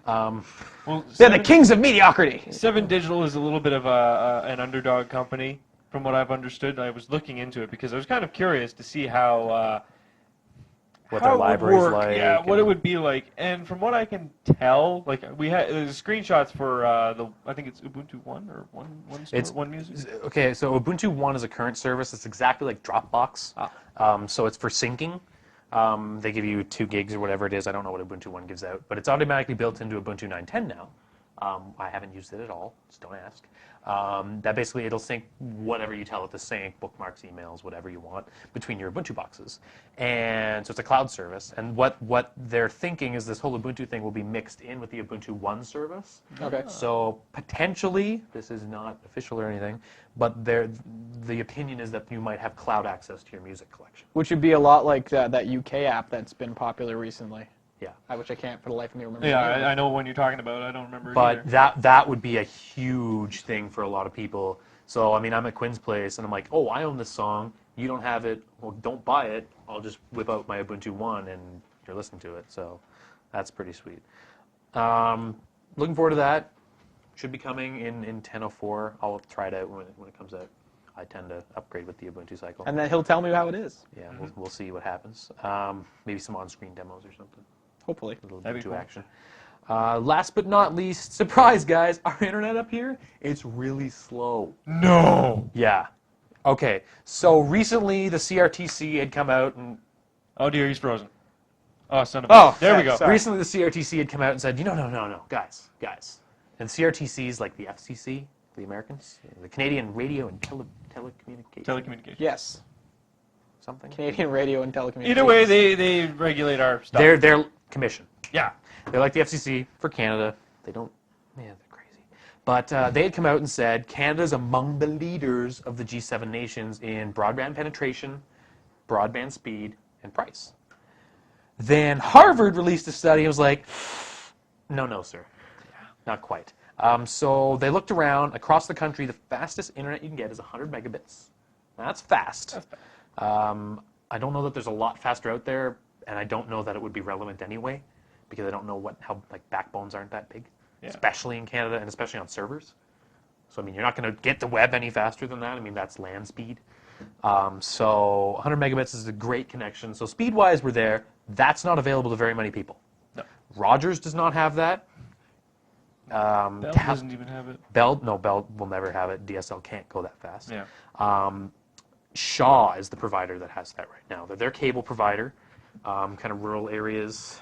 Well, They're the kings of mediocrity. 7 Digital is a little bit of an underdog company, from what I've understood. I was looking into it because I was kind of curious to see how What how their it would library's work, like. yeah, what it and- would be like. And from what I can tell, like there's screenshots for I think it's Ubuntu One or one store, It's- One Music. Okay, so Ubuntu One is a current service. It's exactly like Dropbox. So it's for syncing. They give you 2 gigs or whatever it is. I don't know what Ubuntu One gives out, but it's automatically built into Ubuntu 9.10 now. I haven't used it at all, just don't ask. That basically it'll sync whatever you tell it to sync, bookmarks, emails, whatever you want, between your Ubuntu boxes. And so it's a cloud service. And what they're thinking is this whole Ubuntu thing will be mixed in with the Ubuntu One service. Okay. So potentially, this is not official or anything, but the opinion is that you might have cloud access to your music collection. Which would be a lot like that UK app that's been popular recently. Yeah. Which I can't for the life of me remember. Yeah, the name of. I know what you're talking about. I don't remember. But either. that would be a huge thing for a lot of people. So, I mean, I'm at Quinn's place, and I'm like, oh, I own this song. You don't have it. Well, don't buy it. I'll just whip out my Ubuntu One, and you're listening to it. So that's pretty sweet. Looking forward to that. Should be coming in 10.04. I'll try it out when it comes out. I tend to upgrade with the Ubuntu cycle. And then he'll tell me how it is. Yeah, we'll see what happens. Maybe some on-screen demos or something. Hopefully. A little That'd bit be to cool. action. Last but not least, surprise, guys! Our internet up here, it's really slow. No. Yeah. Okay. So recently, the CRTC had come out and Oh dear, he's frozen. Oh, son of a. Oh, there we go. sorry. recently the CRTC had come out and said, no, guys. And CRTC is like the FCC, the Americans, the Canadian Radio and Telecommunications. Telecommunications. Yes. Something. Canadian Radio and Telecommunications. Either way, they regulate our stuff. They're commission. Yeah. They're like the FCC for Canada. They don't. Yeah, they're crazy. But they had come out and said Canada's among the leaders of the G7 nations in broadband penetration, broadband speed, and price. Then Harvard released a study and was like, no, sir. Not quite. So they looked around across the country. The fastest internet you can get is 100 megabits. Now, that's fast. I don't know that there's a lot faster out there, and I don't know that it would be relevant anyway, because I don't know how backbones aren't that big, especially in Canada and especially on servers. So I mean, you're not going to get the web any faster than that. I mean, that's land speed. So 100 megabits is a great connection. So speed-wise, we're there. That's not available to very many people. No. Rogers does not have that. Bell doesn't even have it. Bell will never have it. DSL can't go that fast. Yeah. Shaw is the provider that has that right now. They're their cable provider, kind of rural areas,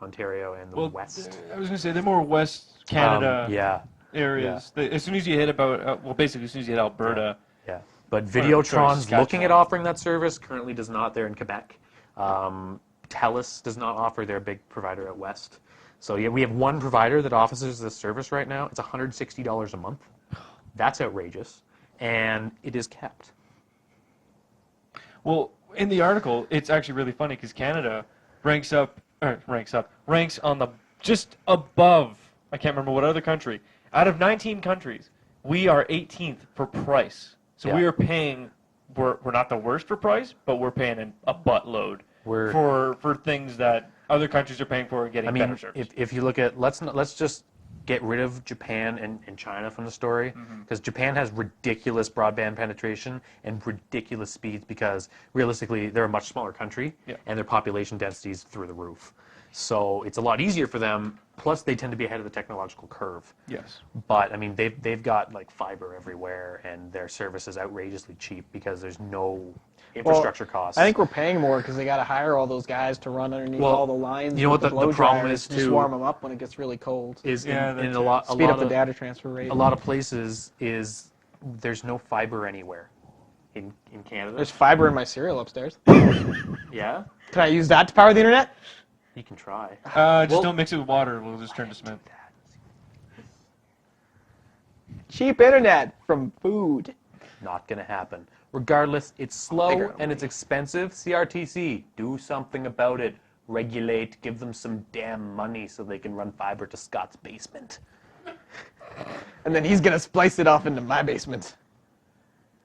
Ontario and the West. I was going to say they're more West Canada Yeah, areas. As soon as you hit about, basically as soon as you hit Alberta. yeah. But sorry, Videotron's looking at Saskatchewan. offering that service. Currently does not. They're in Quebec. TELUS does not offer. They're a big provider at West. So yeah, we have one provider that offers this service right now. It's $160 a month. That's outrageous, and it is kept. Well, in the article, it's actually really funny because Canada ranks on the just above. I can't remember what other country. Out of 19 countries, we are 18th for price. So we Yeah. are paying. We're not the worst for price, but we're paying a buttload We're- for things that other countries are paying for and getting I better mean, service. if you look at let's just get rid of Japan and China from the story, because Japan has ridiculous broadband penetration and ridiculous speeds because realistically they're a much smaller country and their population density is through the roof. So it's a lot easier for them. Plus, they tend to be ahead of the technological curve. Yes. But I mean, they've got like fiber everywhere, and their service is outrageously cheap because there's no infrastructure costs. I think we're paying more because they got to hire all those guys to run underneath Well, all the lines. you know with what the blow problem dryers is, to just too, warm them up when it gets really cold. is Yeah, in that's a lot Speed up of the data transfer rate. a lot of places is there's no fiber anywhere in Canada. There's fiber in my cereal upstairs. Yeah, Can I use that to power the internet? you can try. Just Well- don't mix it with water. We'll just turn to cement. Cheap internet from food. Not gonna happen. Regardless, it's slow Figure it and it's expensive. CRTC, do something about it. Regulate. Give them some damn money so they can run fiber to Scott's basement. And then he's gonna splice it off into my basement.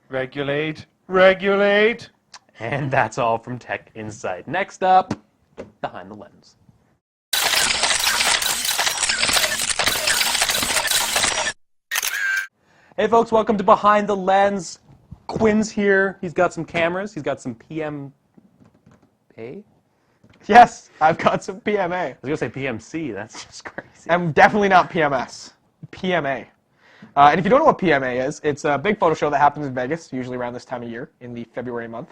Regulate. Regulate. And that's all from Tech Insight. Next up, Behind the Lens. Hey folks, welcome to Behind the Lens. Quinn's here. He's got some cameras. He's got some PMA. I Yes, I've got some PMA. was gonna say PMC. That's just crazy. I'm definitely not PMS. PMA. And if you don't know what PMA is, it's a big photo show that happens in Vegas, usually around this time of year, in the February month.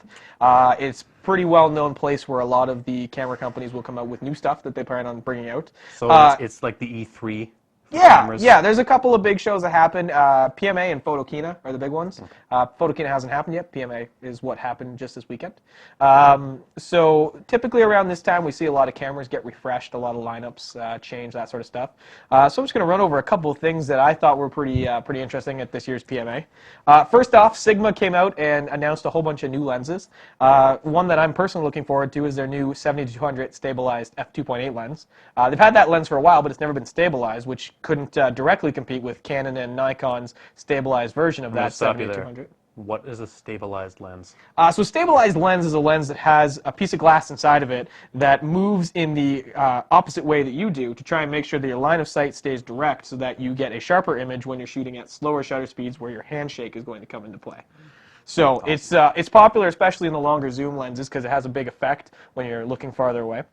It's a pretty well-known place where a lot of the camera companies will come out with new stuff that they plan on bringing out. So it's like the E3. For Yeah, cameras. yeah. There's a couple of big shows that happen. PMA and Photokina are the big ones. Photokina hasn't happened yet. PMA is what happened just this weekend. So typically around this time, we see a lot of cameras get refreshed, a lot of lineups change, that sort of stuff. So I'm just going to run over a couple of things that I thought were pretty interesting at this year's PMA. First off, Sigma came out and announced a whole bunch of new lenses. One that I'm personally looking forward to is their new 70-200 stabilized f2.8 lens. They've had that lens for a while, but it's never been stabilized, which couldn't directly compete with Canon and Nikon's stabilized version of that Let's stop you 70-200. there. What is a stabilized lens? So stabilized lens is a lens that has a piece of glass inside of it that moves in the opposite way that you do to try and make sure that your line of sight stays direct so that you get a sharper image when you're shooting at slower shutter speeds where your handshake is going to come into play. So it's popular, especially in the longer zoom lenses, because it has a big effect when you're looking farther away.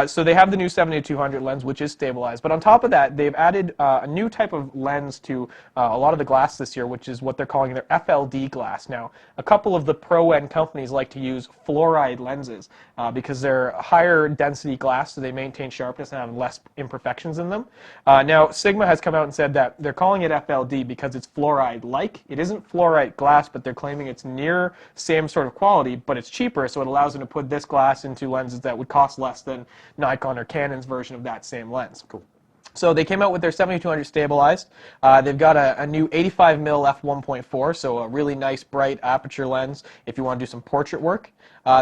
So they have the new 70-200 lens, which is stabilized. But on top of that, they've added a new type of lens to a lot of the glass this year, which is what they're calling their FLD glass. Now, a couple of the pro-end companies like to use fluoride lenses because they're higher density glass, so they maintain sharpness and have less imperfections in them. Now, Sigma has come out and said that they're calling it FLD because it's fluoride-like. It isn't fluoride glass, but they're claiming it's near same sort of quality, but it's cheaper, so it allows them to put this glass into lenses that would cost less than Nikon or Canon's version of that same lens. Cool. So they came out with their 70-200 stabilized. They've got a new 85mm f1.4, so a really nice bright aperture lens if you want to do some portrait work.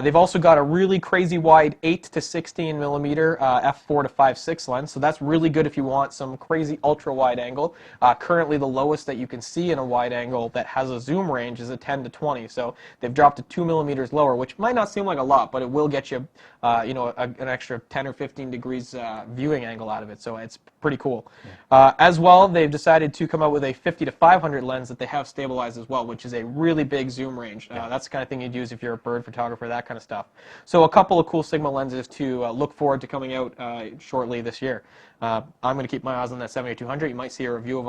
They've also got a really crazy wide 8 to 16mm f4 to 5.6 lens, so that's really good if you want some crazy ultra wide angle. Currently the lowest that you can see in a wide angle that has a zoom range is a 10 to 20, so they've dropped to 2mm lower, which might not seem like a lot, but it will get you, an extra 10 or 15 degrees viewing angle out of it, so it's pretty cool. Yeah. As well, they've decided to come out with a 50 to 500 lens that they have stabilized as well, which is a really big zoom range. That's the kind of thing you'd use if you're a bird photographer, that kind of stuff. So a couple of cool Sigma lenses to look forward to coming out shortly this year. I'm going to keep my eyes on that 70-200. You might see a review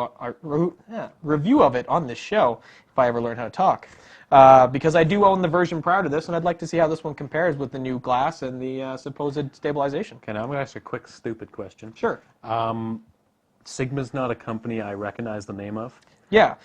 of it on this show if I ever learn how to talk. Because I do own the version prior to this, and I'd like to see how this one compares with the new glass and the supposed stabilization. Okay, now I'm going to ask a quick, stupid question. Sure. Sigma's not a company I recognize the name of. Yeah.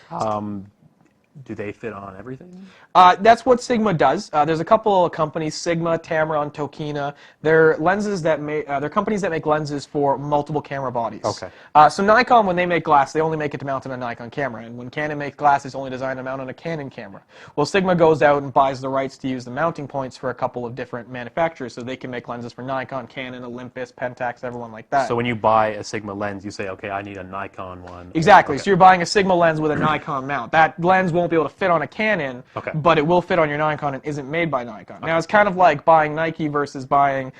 Do they fit on everything? That's what Sigma does. There's a couple of companies, Sigma, Tamron, Tokina. They're lenses that they're companies that make lenses for multiple camera bodies. Okay. So Nikon, when they make glass, they only make it to mount on a Nikon camera, and when Canon makes glass, it's only designed to mount on a Canon camera. Well, Sigma goes out and buys the rights to use the mounting points for a couple of different manufacturers, so they can make lenses for Nikon, Canon, Olympus, Pentax, everyone like that. So when you buy a Sigma lens, you say, okay, I need a Nikon one. Exactly. Okay. So you're buying a Sigma lens with a Nikon mount. That lens won't be able to fit on a Canon, but it will fit on your Nikon and isn't made by Nikon. Now, it's kind of like buying Nike versus buying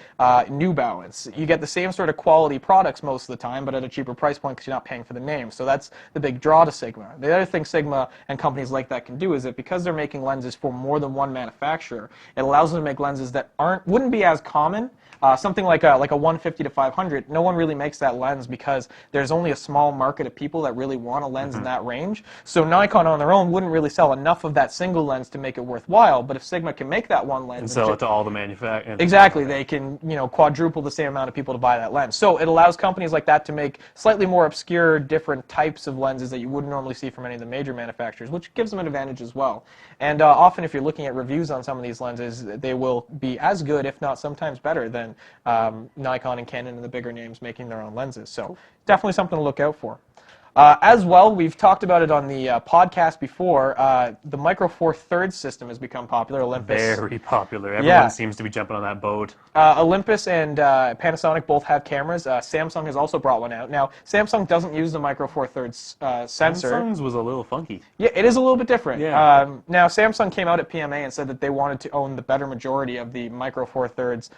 New Balance. You get the same sort of quality products most of the time, but at a cheaper price point because you're not paying for the name. So that's the big draw to Sigma. The other thing Sigma and companies like that can do is that because they're making lenses for more than one manufacturer, it allows them to make lenses that wouldn't be as common. Something like a 150 to 500, no one really makes that lens because there's only a small market of people that really want a lens in that range. So Nikon on their own wouldn't really sell enough of that single lens to make it worthwhile. But if Sigma can make that one lens and sell it to all the manufacturers, exactly, they can quadruple the same amount of people to buy that lens. So it allows companies like that to make slightly more obscure, different types of lenses that you wouldn't normally see from any of the major manufacturers, which gives them an advantage as well. And often, if you're looking at reviews on some of these lenses, they will be as good, if not sometimes better, than Nikon and Canon and the bigger names making their own lenses. So definitely something to look out for. As well, we've talked about it on the podcast before. The Micro Four Thirds system has become popular. Olympus, very popular. Everyone seems to be jumping on that boat. Olympus and Panasonic both have cameras. Samsung has also brought one out. Now, Samsung doesn't use the Micro Four Thirds sensor. Samsung's was a little funky. Yeah, it is a little bit different. Yeah. Now, Samsung came out at PMA and said that they wanted to own the better majority of the Micro Four Thirds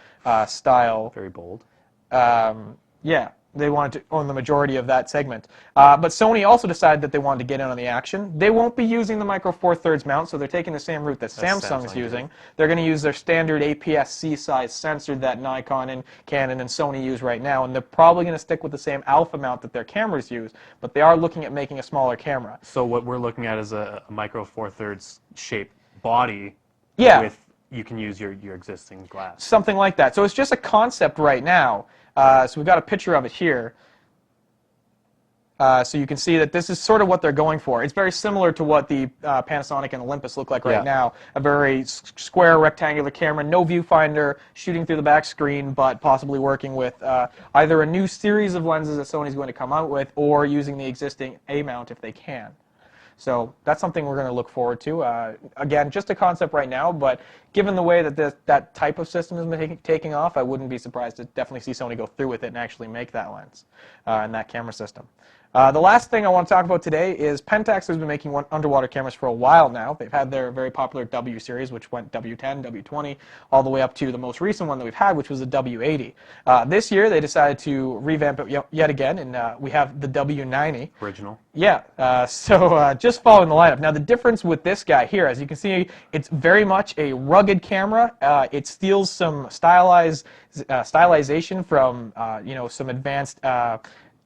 style. Very bold. Yeah. They wanted to own the majority of that segment. But Sony also decided that they wanted to get in on the action. They won't be using the Micro Four Thirds mount, so they're taking the same route that Samsung's Samsung using. did. They're going to use their standard APS-C size sensor that Nikon and Canon and Sony use right now, and they're probably going to stick with the same alpha mount that their cameras use, but they are looking at making a smaller camera. So what we're looking at is a Micro Four Thirds shaped body. Yeah. With you can use your existing glass. Something like that. So it's just a concept right now. So we've got a picture of it here. So you can see that this is sort of what they're going for. It's very similar to what the Panasonic and Olympus look like right now. A very square rectangular camera, no viewfinder, shooting through the back screen, but possibly working with either a new series of lenses that Sony's going to come out with or using the existing A mount if they can. So that's something we're going to look forward to. Again, just a concept right now, but given the way that that type of system has been taking off, I wouldn't be surprised to definitely see Sony go through with it and actually make that lens and that camera system. The last thing I want to talk about today is Pentax has been making underwater cameras for a while now. They've had their very popular W series, which went W10, W20, all the way up to the most recent one that we've had, which was the W80. This year, they decided to revamp it yet again, and we have the W90. Original. Yeah, so just following the lineup. Now, the difference with this guy here, as you can see, it's very much a rugged camera. It steals some stylization from, some advanced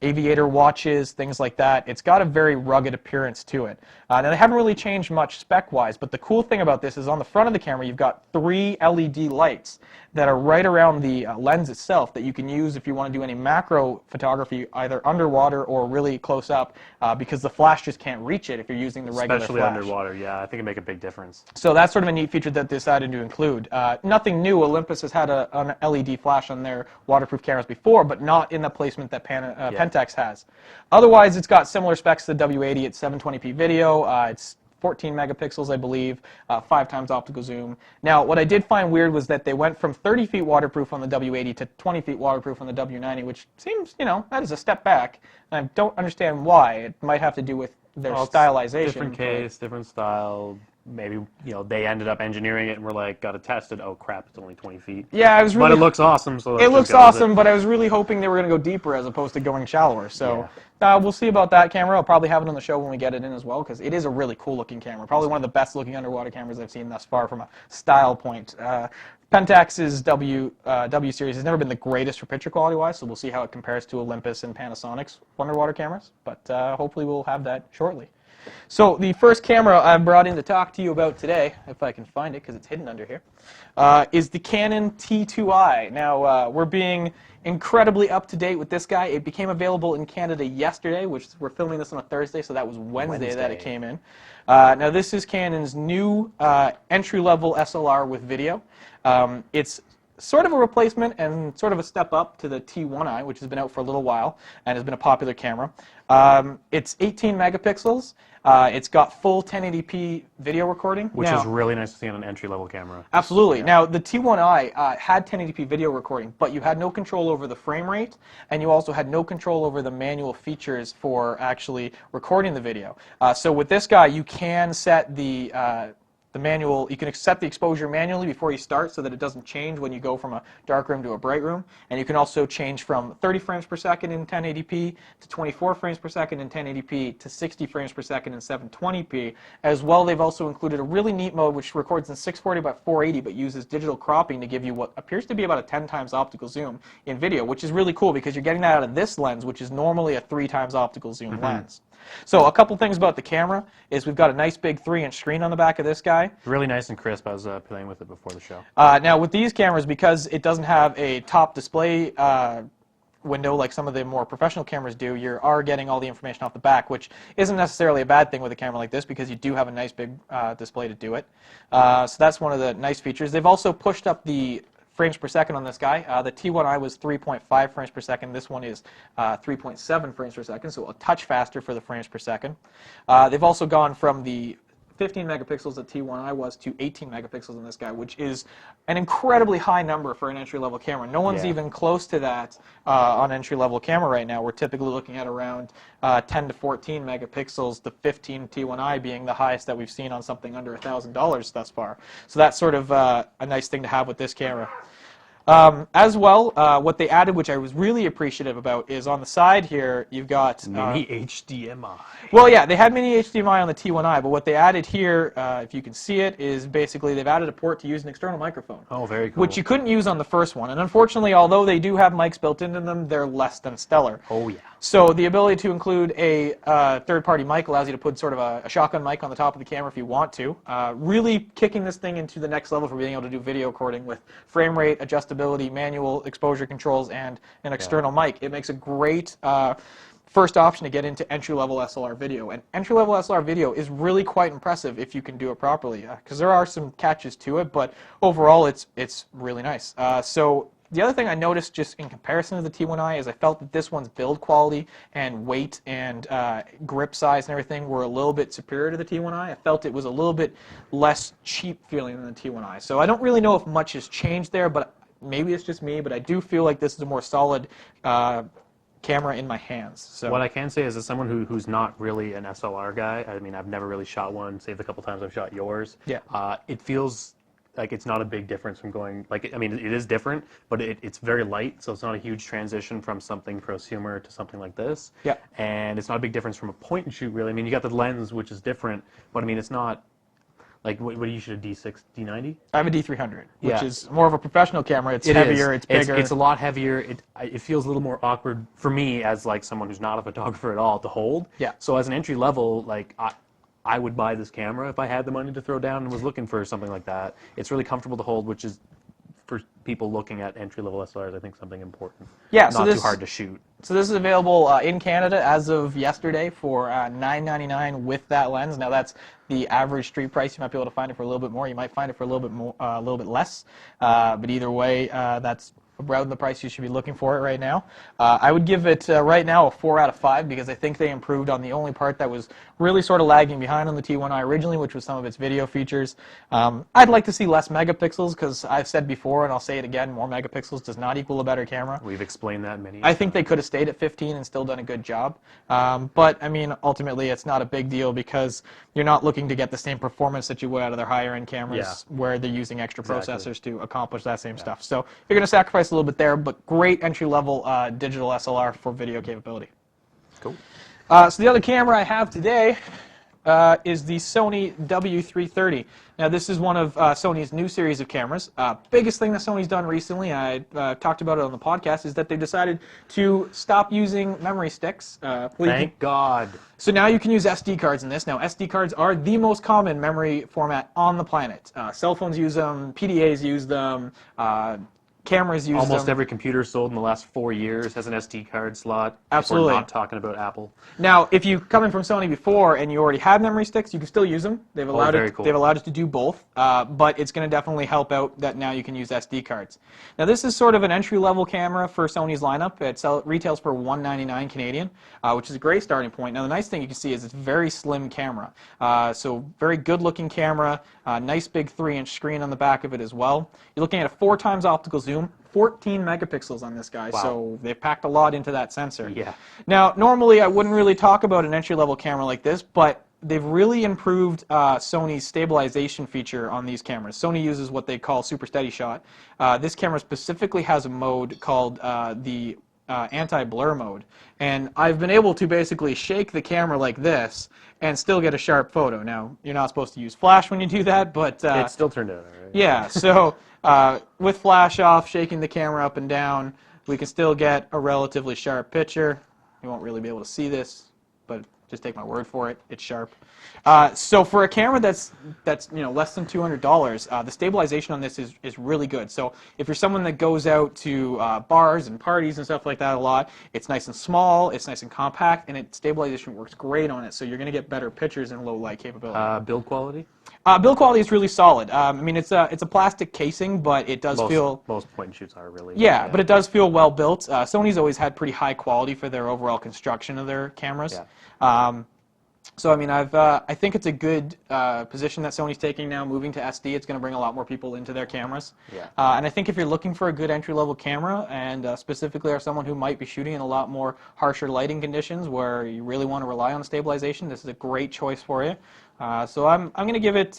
aviator watches, things like that. It's got a very rugged appearance to it. Now, they haven't really changed much spec-wise, but the cool thing about this is on the front of the camera, you've got 3 LED lights that are right around the lens itself that you can use if you want to do any macro photography, either underwater or really close up, because the flash just can't reach it if you're using the regular Especially flash. underwater, yeah. I think it'd make a big difference. So that's sort of a neat feature that they decided to include. Nothing new. Olympus has had an LED flash on their waterproof cameras before, but not in the placement that Pentax has. Otherwise, it's got similar specs to the W80. It's 720p video. It's 14 megapixels, I believe, 5 times optical zoom. Now, what I did find weird was that they went from 30 feet waterproof on the W80 to 20 feet waterproof on the W90, which seems, that is a step back. And I don't understand why. It might have to do with their stylization. Different case, different style. Maybe, they ended up engineering it and were like, got to test it. Oh, crap, it's only 20 feet. Yeah, I was really... But it looks awesome. So it looks awesome, but I was really hoping they were going to go deeper as opposed to going shallower. So we'll see about that camera. I'll probably have it on the show when we get it in as well, because it is a really cool-looking camera. Probably one of the best-looking underwater cameras I've seen thus far from a style point. Pentax's W series has never been the greatest for picture quality-wise, so we'll see how it compares to Olympus and Panasonic's underwater cameras. But hopefully we'll have that shortly. So the first camera I brought in to talk to you about today, if I can find it because it's hidden under here, is the Canon T2i. Now, we're being incredibly up-to-date with this guy. It became available in Canada yesterday, which we're filming this on a Thursday, so that was Wednesday that it came in. Now, this is Canon's new entry-level SLR with video. It's sort of a replacement and sort of a step up to the T1i, which has been out for a little while and has been a popular camera. It's 18 megapixels. It's got full 1080p video recording. Which is really nice to see on an entry-level camera. Absolutely. Yeah. Now, the T1i had 1080p video recording, but you had no control over the frame rate, and you also had no control over the manual features for actually recording the video. So with this guy, you can set the manual, you can set the exposure manually before you start so that it doesn't change when you go from a dark room to a bright room. And you can also change from 30 frames per second in 1080p to 24 frames per second in 1080p to 60 frames per second in 720p. As well, they've also included a really neat mode which records in 640 by 480 but uses digital cropping to give you what appears to be about a 10 times optical zoom in video, which is really cool because you're getting that out of this lens, which is normally a 3 times optical zoom lens. So a couple things about the camera is we've got a nice big 3-inch screen on the back of this guy. Really nice and crisp. I was playing with it before the show. Now with these cameras, because it doesn't have a top display window like some of the more professional cameras do, you are getting all the information off the back, which isn't necessarily a bad thing with a camera like this because you do have a nice big display to do it. So that's one of the nice features. They've also pushed up the frames per second on this guy. The T1i was 3.5 frames per second. This one is 3.7 frames per second, so a touch faster for the frames per second. They've also gone from the 15 megapixels that T1i was to 18 megapixels in this guy, which is an incredibly high number for an entry-level camera. No one's even close to that on entry-level camera right now. We're typically looking at around 10 to 14 megapixels, the 15 T1i being the highest that we've seen on something under $1,000 thus far. So that's sort of a nice thing to have with this camera. As well, what they added, which I was really appreciative about, is on the side here, you've got... Mini HDMI. well, yeah, they had mini HDMI on the T1i, but what they added here, if you can see it, is basically they've added a port to use an external microphone. Oh, very cool. Which you couldn't use on the first one. And unfortunately, although they do have mics built into them, they're less than stellar. Oh, yeah. So the ability to include a third-party mic allows you to put sort of a shotgun mic on the top of the camera if you want to. Really kicking this thing into the next level for being able to do video recording with frame rate, adjustability, manual exposure controls, and an external mic. It makes a great first option to get into entry-level SLR video. And entry-level SLR video is really quite impressive if you can do it properly, because there are some catches to it, but overall it's really nice. So the other thing I noticed just in comparison to the T1i is I felt that this one's build quality and weight and grip size and everything were a little bit superior to the T1i. I felt it was a little bit less cheap feeling than the T1i. So I don't really know if much has changed there, but maybe it's just me, but I do feel like this is a more solid camera in my hands. So what I can say is, as someone who's not really an SLR guy, I mean, I've never really shot one, save the couple times I've shot yours. Yeah. It feels like it's not a big difference from going, like, I mean, it is different, but it's very light, so it's not a huge transition from something prosumer to something like this. Yeah. And it's not a big difference from a point and shoot, really. I mean, you got the lens, which is different, but I mean, it's not, like, what do you shoot, a D6, D90? I have a D300, which Yeah. is more of a professional camera. It's It heavier, is. it's bigger. It's a lot heavier. It feels a little more awkward for me as like someone who's not a photographer at all to hold. Yeah. So as an entry level, like I would buy this camera if I had the money to throw down and was looking for something like that. It's really comfortable to hold, which is for people looking at entry level SLRs, I think something important. Yeah, so Not this, too hard to shoot. So this is available in Canada as of yesterday for $9.99 with that lens. Now that's the average street price. You might be able to find it for a little bit more. You might find it for a little bit more, a little bit less. But either way, that's around the price you should be looking for it right now. I would give it right now a 4 out of 5 because I think they improved on the only part that was really sort of lagging behind on the T1i originally, which was some of its video features. I'd like to see less megapixels because I've said before, and I'll say it again, more megapixels does not equal a better camera. We've explained that many I think they could have stayed at 15 and still done a good job. But, I mean, ultimately it's not a big deal because you're not looking to get the same performance that you would out of their higher-end cameras where they're using extra processors to accomplish that same stuff. So you're going to sacrifice a little bit there, but great entry-level digital SLR for video capability. Cool. So the other camera I have today is the Sony W330. Now this is one of Sony's new series of cameras. Biggest thing that Sony's done recently, I talked about it on the podcast, is that they've decided to stop using memory sticks. Thank God. So now you can use SD cards in this. Now SD cards are the most common memory format on the planet. Cell phones use them, PDAs use them, cameras use them. Almost every computer sold in the last 4 years has an SD card slot. Absolutely. If we're not talking about Apple. Now, if you come in from Sony before and you already had memory sticks, you can still use them. They've allowed very it. cool. They've allowed us to do both, but it's going to definitely help out that now you can use SD cards. Now, this is sort of an entry-level camera for Sony's lineup. It retails for $199 Canadian, which is a great starting point. Now, the nice thing you can see is it's a very slim camera, so very good-looking camera. Nice big 3-inch screen on the back of it as well. You're looking at a 4 times optical zoom. 14 megapixels on this guy, so they've packed a lot into that sensor. Yeah. Now, normally I wouldn't really talk about an entry-level camera like this, but they've really improved Sony's stabilization feature on these cameras. Sony uses what they call Super Steady Shot. This camera specifically has a mode called the anti-blur mode, and I've been able to basically shake the camera like this and still get a sharp photo. Now, you're not supposed to use flash when you do that, but It still turned out all right. yeah, so with flash off, shaking the camera up and down, we can still get a relatively sharp picture. You won't really be able to see this, but just take my word for it, it's sharp. So for a camera that's less than $200, the stabilization on this is really good. So if you're someone that goes out to bars and parties and stuff like that a lot, it's nice and small, it's nice and compact, and stabilization works great on it. So you're going to get better pictures in low light capability. Build quality? Build quality is really solid. I mean, it's a plastic casing, but it does feel... Most point and shoots are really... Yeah, but it does feel well built. Sony's always had pretty high quality for their overall construction of their cameras. Yeah. So I mean, I think it's a good position that Sony's taking now, moving to SD. It's going to bring a lot more people into their cameras. Yeah. And I think if you're looking for a good entry-level camera, and specifically are someone who might be shooting in a lot more harsher lighting conditions where you really want to rely on stabilization, this is a great choice for you. So I'm going to give it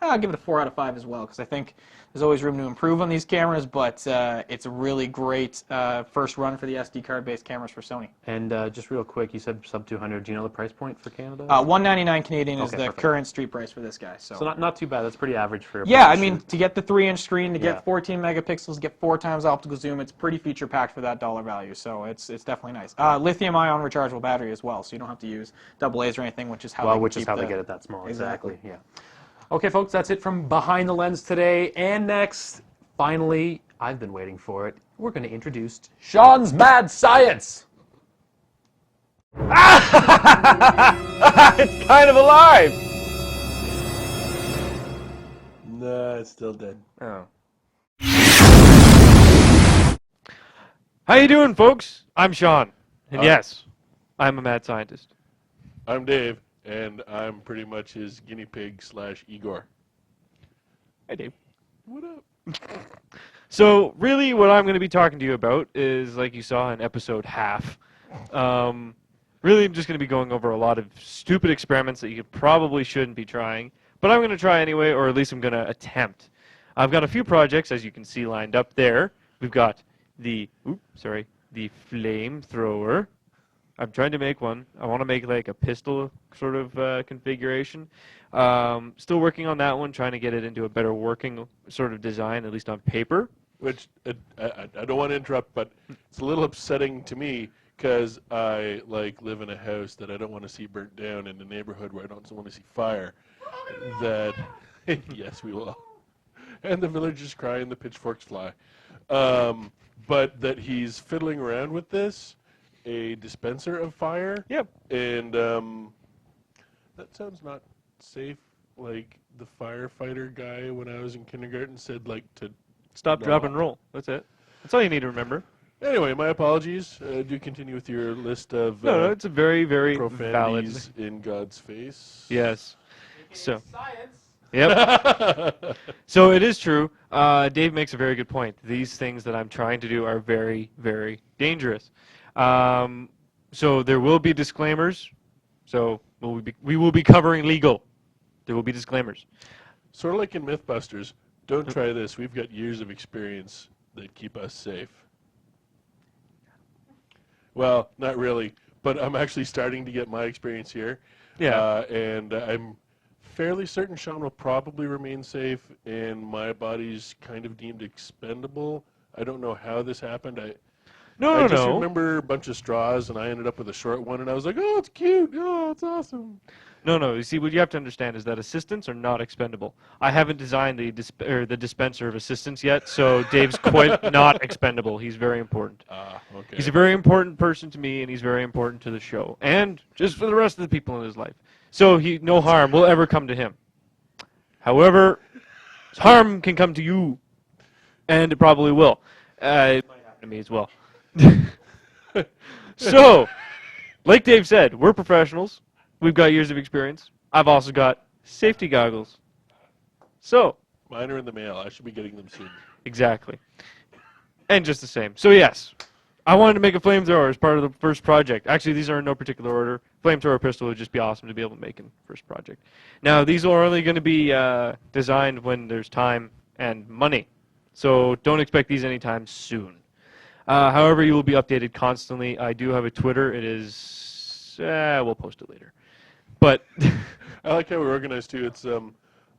I'll give it a 4 out of 5 as well, because I think there's always room to improve on these cameras, but it's a really great first run for the SD card-based cameras for Sony. And just real quick, you said sub 200. Do you know the price point for Canada? $199 Canadian is Okay, the perfect. current street price for this guy. So not too bad. That's pretty average for a Yeah, I point mean, shoot. to get the 3-inch screen, to Yeah. get 14 megapixels, get 4 times optical zoom, it's pretty feature packed for that dollar value. So it's definitely nice. Lithium-ion rechargeable battery as well, so you don't have to use AA's or anything, which is how They get it that small. Exactly. Yeah. Okay, folks, that's it from Behind the Lens today. And next, finally, I've been waiting for it. We're going to introduce Sean's Mad Science. It's kind of alive. Nah, it's still dead. Oh. How you doing, folks? I'm Sean, and yes, I'm a mad scientist. I'm Dave, and I'm pretty much his guinea pig / Igor. Hey, Dave. What up? So, really, what I'm going to be talking to you about is, like you saw in episode half, really, I'm just going to be going over a lot of stupid experiments that you probably shouldn't be trying, but I'm going to try anyway, or at least I'm going to attempt. I've got a few projects, as you can see, lined up there. We've got the flamethrower. I'm trying to make one. I want to make like a pistol sort of configuration. Still working on that one, trying to get it into a better working sort of design, at least on paper. Which, I don't want to interrupt, but it's a little upsetting to me because I live in a house that I don't want to see burnt down in a neighborhood where I don't want to see fire. That, yes, we will. And the villagers cry and the pitchforks fly. But that he's fiddling around with this, a dispenser of fire. Yep. And that sounds not safe. Like the firefighter guy when I was in kindergarten said, to Stop, No. drop, and roll. That's it. That's all you need to remember. Anyway, my apologies. Do continue with your list of No, it's a very, very valid. profanities in God's face. Yes. So. Yep. So it is true. Dave makes a very good point. These things that I'm trying to do are very, very dangerous. So there will be disclaimers. So we will be covering legal. There will be disclaimers. Sort of like in Mythbusters. Don't try this. We've got years of experience that keep us safe. Well, not really, but I'm actually starting to get my experience here. Yeah. And I'm fairly certain Sean will probably remain safe, and my body's kind of deemed expendable. I don't know how this happened. I just remember a bunch of straws, and I ended up with a short one, and I was like, oh, it's cute. Oh, it's awesome. No. You see, what you have to understand is that assistants are not expendable. I haven't designed the dispenser of assistants yet, so Dave's quite not expendable. He's very important. Okay. He's a very important person to me, and he's very important to the show, and just for the rest of the people in his life. So no harm will ever come to him. However, harm can come to you, and it probably will. It might happen to me as well. So, like Dave said, we're professionals. We've got years of experience. I've also got safety goggles. So, Mine are in the mail. I should be getting them soon. exactly. And just the same. So, yes, I wanted to make a flamethrower as part of the first project. Actually, these are in no particular order. Flamethrower pistol would just be awesome to be able to make in first project. Now, these are only going to be designed when there's time and money. So, don't expect these anytime soon. However, you will be updated constantly. I do have a Twitter. It is... we'll post it later. But... I like how we're organized, too. It's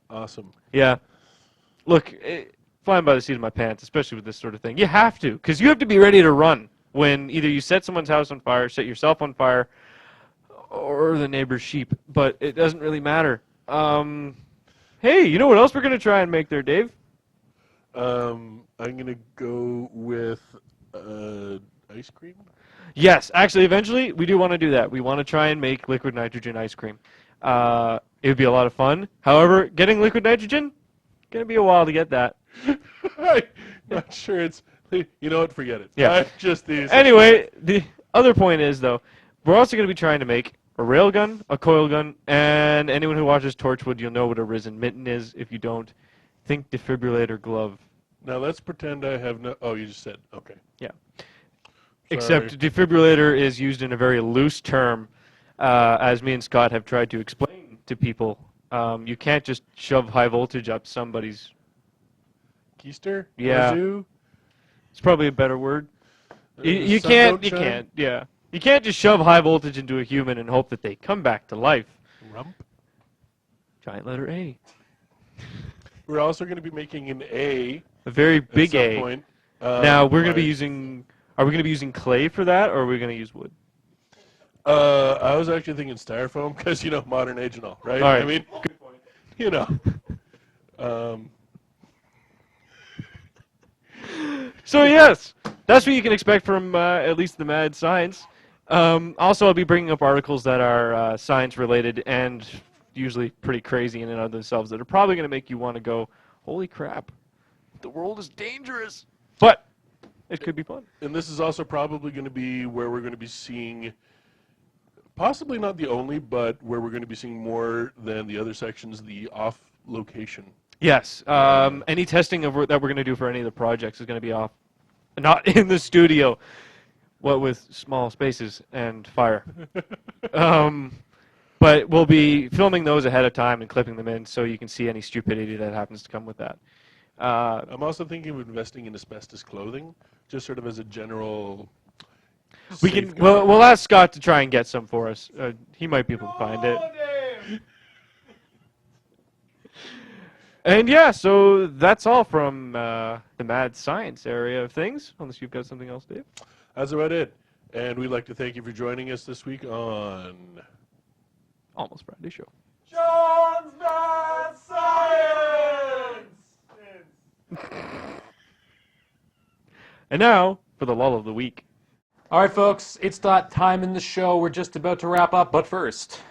awesome. yeah. Look, flying by the seat of my pants, especially with this sort of thing. You have to, because you have to be ready to run when either you set someone's house on fire, set yourself on fire, or the neighbor's sheep. But it doesn't really matter. Hey, you know what else we're going to try and make there, Dave? I'm going to go with ice cream. Yes, actually, eventually, we do want to do that. We want to try and make liquid nitrogen ice cream. It would be a lot of fun. However, getting liquid nitrogen, going to be a while to get that. I'm not sure it's... You know what? Forget it. Yeah. Just these. Anyway, the other point is, though, we're also going to be trying to make a railgun, a coil gun, and anyone who watches Torchwood, you'll know what a risen mitten is. If you don't, think defibrillator glove. Now let's pretend I have no... Oh, you just said. Okay. Yeah. Except defibrillator is used in a very loose term, as me and Scott have tried to explain to people You can't just shove high voltage up somebody's. Keister? Yeah. Wazoo? It's probably a better word. You Sun can't. don't You shine? can't. Yeah. You can't just shove high voltage into a human and hope that they come back to life. Rump? Giant letter A. We're also going to be making an A A very at big some A. point. Now we're going to be Right. using. Are we going to be using clay for that, or are we going to use wood? I was actually thinking styrofoam because, modern age and all, right? All right. I mean, So yes, that's what you can expect from at least the Mad Science. Also, I'll be bringing up articles that are science related and usually pretty crazy in and of themselves that are probably going to make you want to go, holy crap, the world is dangerous. But it could be fun. and this is also probably going to be where we're going to be seeing, possibly not the only, but where we're going to be seeing more than the other sections, the off location. Yes. Any testing that we're going to do for any of the projects is going to be off, not in the studio. What with small spaces and fire. But we'll be filming those ahead of time and clipping them in so you can see any stupidity that happens to come with that. I'm also thinking of investing in asbestos clothing, just sort of as a general. We can. safeguard. We'll ask Scott to try and get some for us. He might be able to find it. And yeah, so that's all from the Mad Science area of things. Unless you've got something else, Dave. That's about it. And we'd like to thank you for joining us this week on Almost Friday show. John's Mad Science! And now for the lull of the week. All right, folks, it's that time in the show. We're just about to wrap up, but first,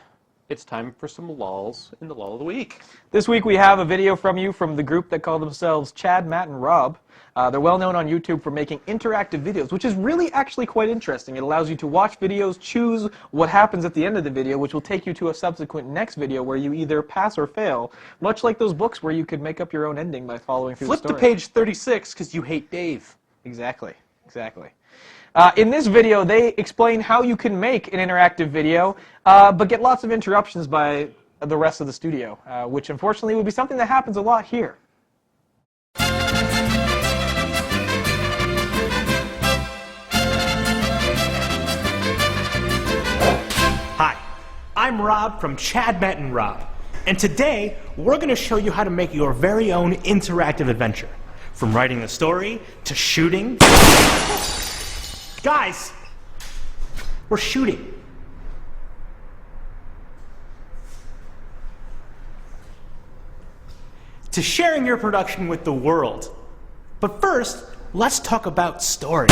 it's time for some lulls in the lull of the week. This week we have a video from you from the group that call themselves Chad, Matt, and Rob. They're well known on YouTube for making interactive videos, which is really actually quite interesting. It allows you to watch videos, choose what happens at the end of the video, which will take you to a subsequent next video where you either pass or fail, much like those books where you could make up your own ending by following through Flip the to story. page 36 because you hate Dave. Exactly. In this video, they explain how you can make an interactive video, but get lots of interruptions by the rest of the studio, which unfortunately would be something that happens a lot here. Hi, I'm Rob from Chad, Matt, and Rob, and today we're going to show you how to make your very own interactive adventure. From writing the story to shooting. Guys, we're shooting. To sharing your production with the world. But first, let's talk about story.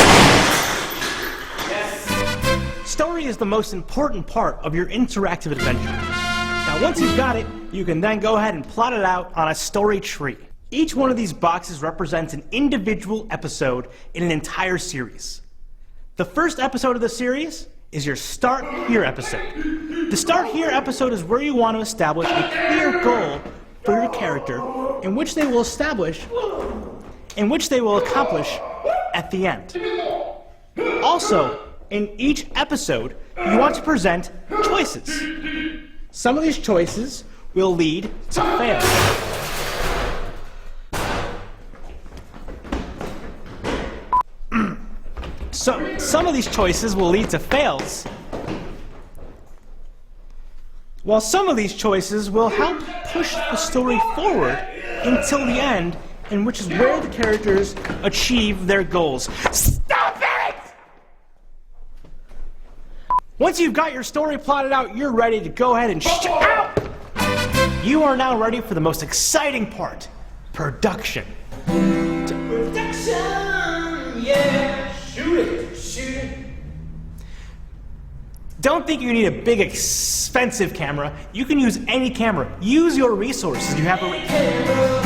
Story is the most important part of your interactive adventure. Now, once you've got it, you can then go ahead and plot it out on a story tree. Each one of these boxes represents an individual episode in an entire series. The first episode of the series is your Start Here episode. The Start Here episode is where you want to establish a clear goal for your character in which they will accomplish at the end. Also, in each episode, you want to present choices. Some of these choices will lead to fail. So, some of these choices will lead to fails, while some of these choices will help push the story forward until the end, and which is where the characters achieve their goals. Stop it! Once you've got your story plotted out, you're ready to go ahead and shout. You are now ready for the most exciting part, production. Production, yeah. Shoot it. Don't think you need a big, expensive camera. You can use any camera. Use your resources. You have a camera.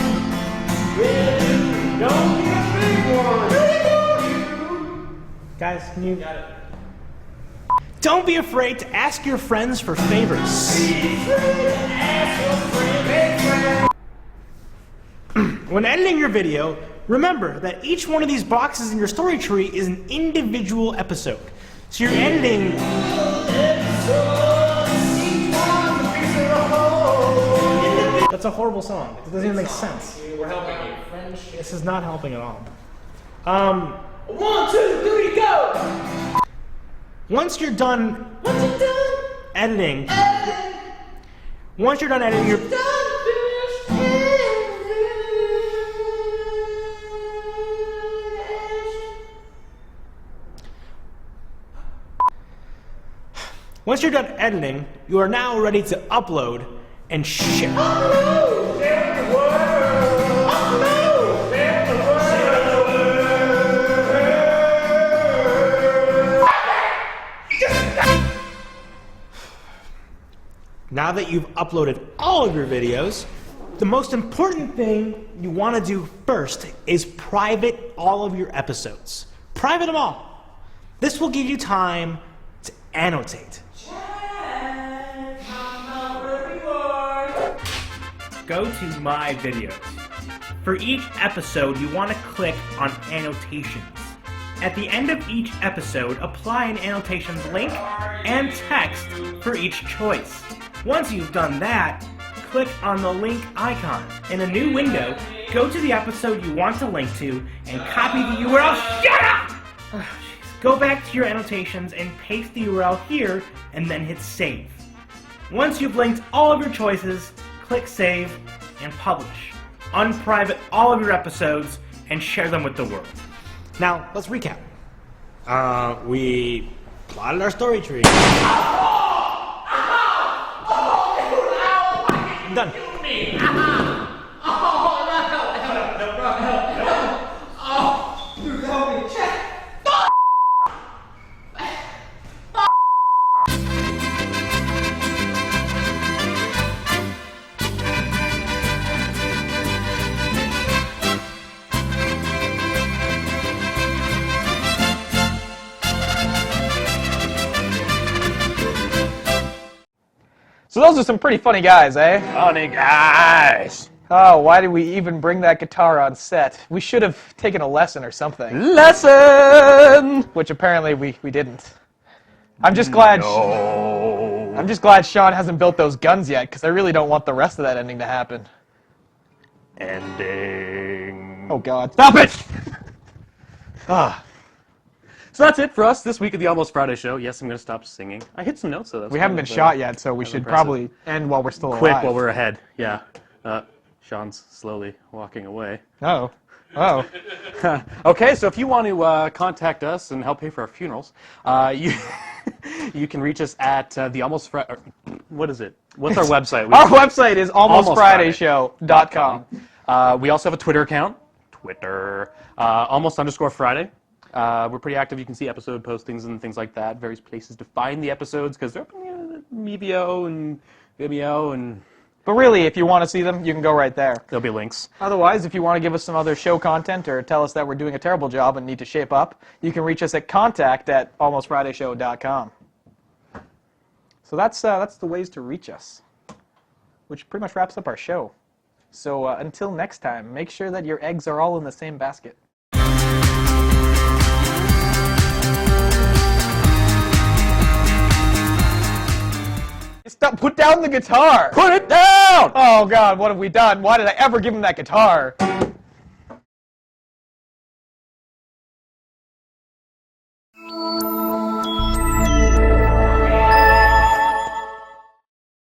Don't be a big one. Guys, can you got it? Don't be afraid to ask your friends for favors. When editing your video, remember that each one of these boxes in your story tree is an individual episode. So you're editing That's a horrible song. It doesn't even make sense. We're helping you. This is not helping at all. 1, 2, 3, go! Once you're done editing, your Once you're done editing, you are now ready to upload and share. Now that you've uploaded all of your videos, the most important thing you want to do first is private all of your episodes. Private them all. This will give you time to annotate. Go to My Videos. For each episode, you want to click on Annotations. At the end of each episode, apply an annotations link and text for each choice. Once you've done that, click on the link icon. In a new window, go to the episode you want to link to and copy the URL. Shut up! Go back to your annotations and paste the URL here and then hit save. Once you've linked all of your choices, click save and publish. Unprivate all of your episodes and share them with the world. Now, let's recap. We plotted our story tree. Done. So those are some pretty funny guys, eh? Funny guys. Oh, why did we even bring that guitar on set? We should have taken a lesson or something. Lesson! Which apparently we didn't. I'm just glad. No. I'm just glad Sean hasn't built those guns yet, because I really don't want the rest of that ending to happen. Ending. Oh God! Stop it! So that's it for us this week of the Almost Friday Show. Yes, I'm going to stop singing. I hit some notes, though. We haven't been shot yet, so we should impressive. probably end while we're still Quick alive. while we're ahead. Yeah. Sean's slowly walking away. Oh. Oh. Okay, so if you want to contact us and help pay for our funerals, you you can reach us at the Almost Friday. What is it? What's our website? Our website is almostfridayshow.com. We also have a Twitter account. Twitter. Almost_Friday. We're pretty active. You can see episode postings and things like that. Various places to find the episodes because they're up in Mevio and Vimeo and. But really, if you want to see them, you can go right there. There'll be links. Otherwise, if you want to give us some other show content or tell us that we're doing a terrible job and need to shape up, you can reach us at contact@almostfridayshow.com. So that's the ways to reach us, which pretty much wraps up our show. So until next time, make sure that your eggs are all in the same basket. Stop! Put down the guitar! Put it down! Oh God, what have we done? Why did I ever give him that guitar?